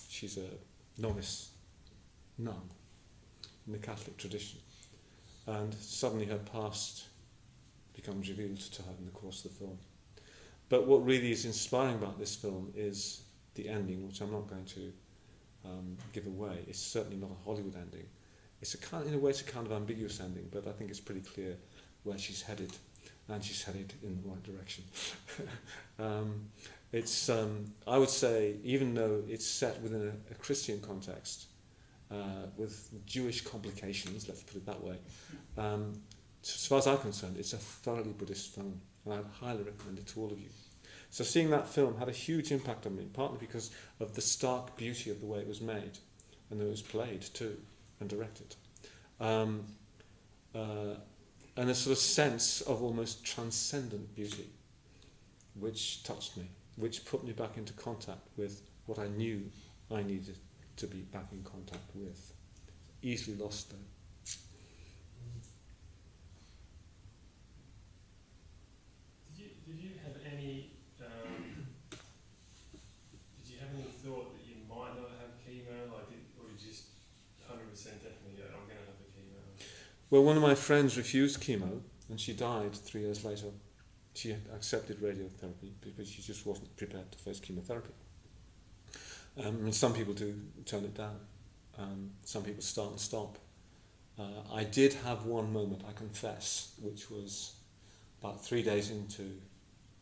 she's a novice nun in the Catholic tradition. And suddenly her past becomes revealed to her in the course of the film. But what really is inspiring about this film is the ending, which I'm not going to give away. It's certainly not a Hollywood ending. It's in a way it's a kind of ambiguous ending, but I think it's pretty clear where she's headed, and she's headed in the right direction. I would say, even though it's set within a Christian context, with Jewish complications, let's put it that way, as far as I'm concerned, it's a thoroughly Buddhist film, and I'd highly recommend it to all of you. So seeing that film had a huge impact on me, partly because of the stark beauty of the way it was made, and it was played too, and directed. And a sort of sense of almost transcendent beauty, which touched me, which put me back into contact with what I knew I needed to be back in contact with. Easily lost though. Did you have any thought that you might not have chemo, or you just 100% definitely go, I'm going to have the chemo? Well, one of my friends refused chemo, and she died 3 years later. She accepted radiotherapy because she just wasn't prepared to face chemotherapy. I mean, some people do turn it down. Some people start and stop. I did have one moment, I confess, which was about 3 days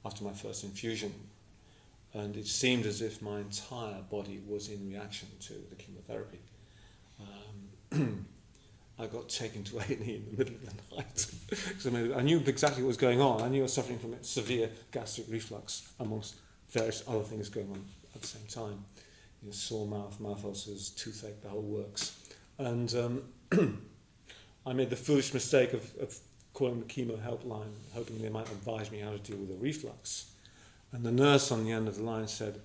after my first infusion, and it seemed as if my entire body was in reaction to the chemotherapy. I got taken to A&E in the middle of the night. So I knew exactly what was going on. I knew I was suffering from severe gastric reflux, amongst various other things going on at the same time. Sore mouth, mouth ulcers, toothache, the whole works. And I made the foolish mistake of calling the chemo helpline, hoping they might advise me how to deal with the reflux. And the nurse on the end of the line said,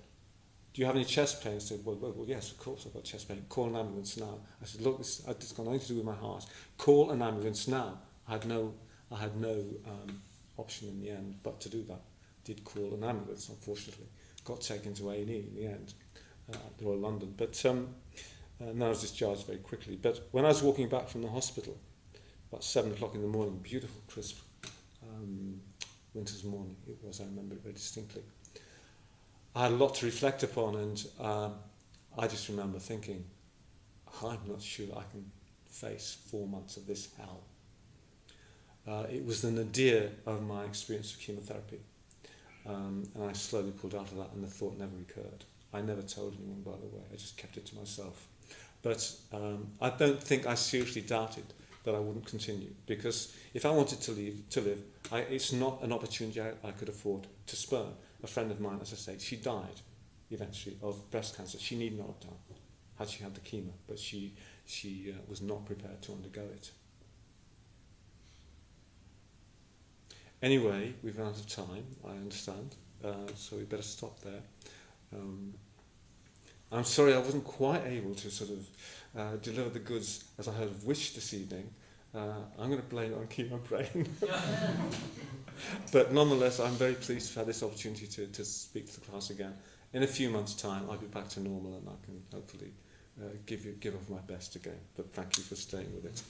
"Do you have any chest pain?" I said, well, yes, of course I've got chest pain. Call an ambulance now. I said, look, it's got nothing to do with my heart. Call an ambulance now. I had no option in the end but to do that. Did call an ambulance, unfortunately. Got taken to A&E in the end, at Royal London. But and I was discharged very quickly. But when I was walking back from the hospital, about 7 o'clock in the morning, beautiful, crisp winter's morning it was, I remember it very distinctly. I had a lot to reflect upon, and I just remember thinking, I'm not sure I can face 4 months of this hell. It was the nadir of my experience of chemotherapy, and I slowly pulled out of that, and the thought never recurred. I never told anyone, by the way, I just kept it to myself. But I don't think I seriously doubted that I wouldn't continue, because if I wanted to live, it's not an opportunity I could afford to spurn. A friend of mine, as I say, she died eventually of breast cancer. She need not have done had she had the chemo, but she was not prepared to undergo it. Anyway, we've run out of time, I understand, so we better stop there. I'm sorry I wasn't quite able to sort of deliver the goods as I had wished this evening. I'm going to blame it on chemo brain. But nonetheless, I'm very pleased to have this opportunity to speak to the class again. In a few months' time, I'll be back to normal and I can hopefully give off my best again. But thank you for staying with it.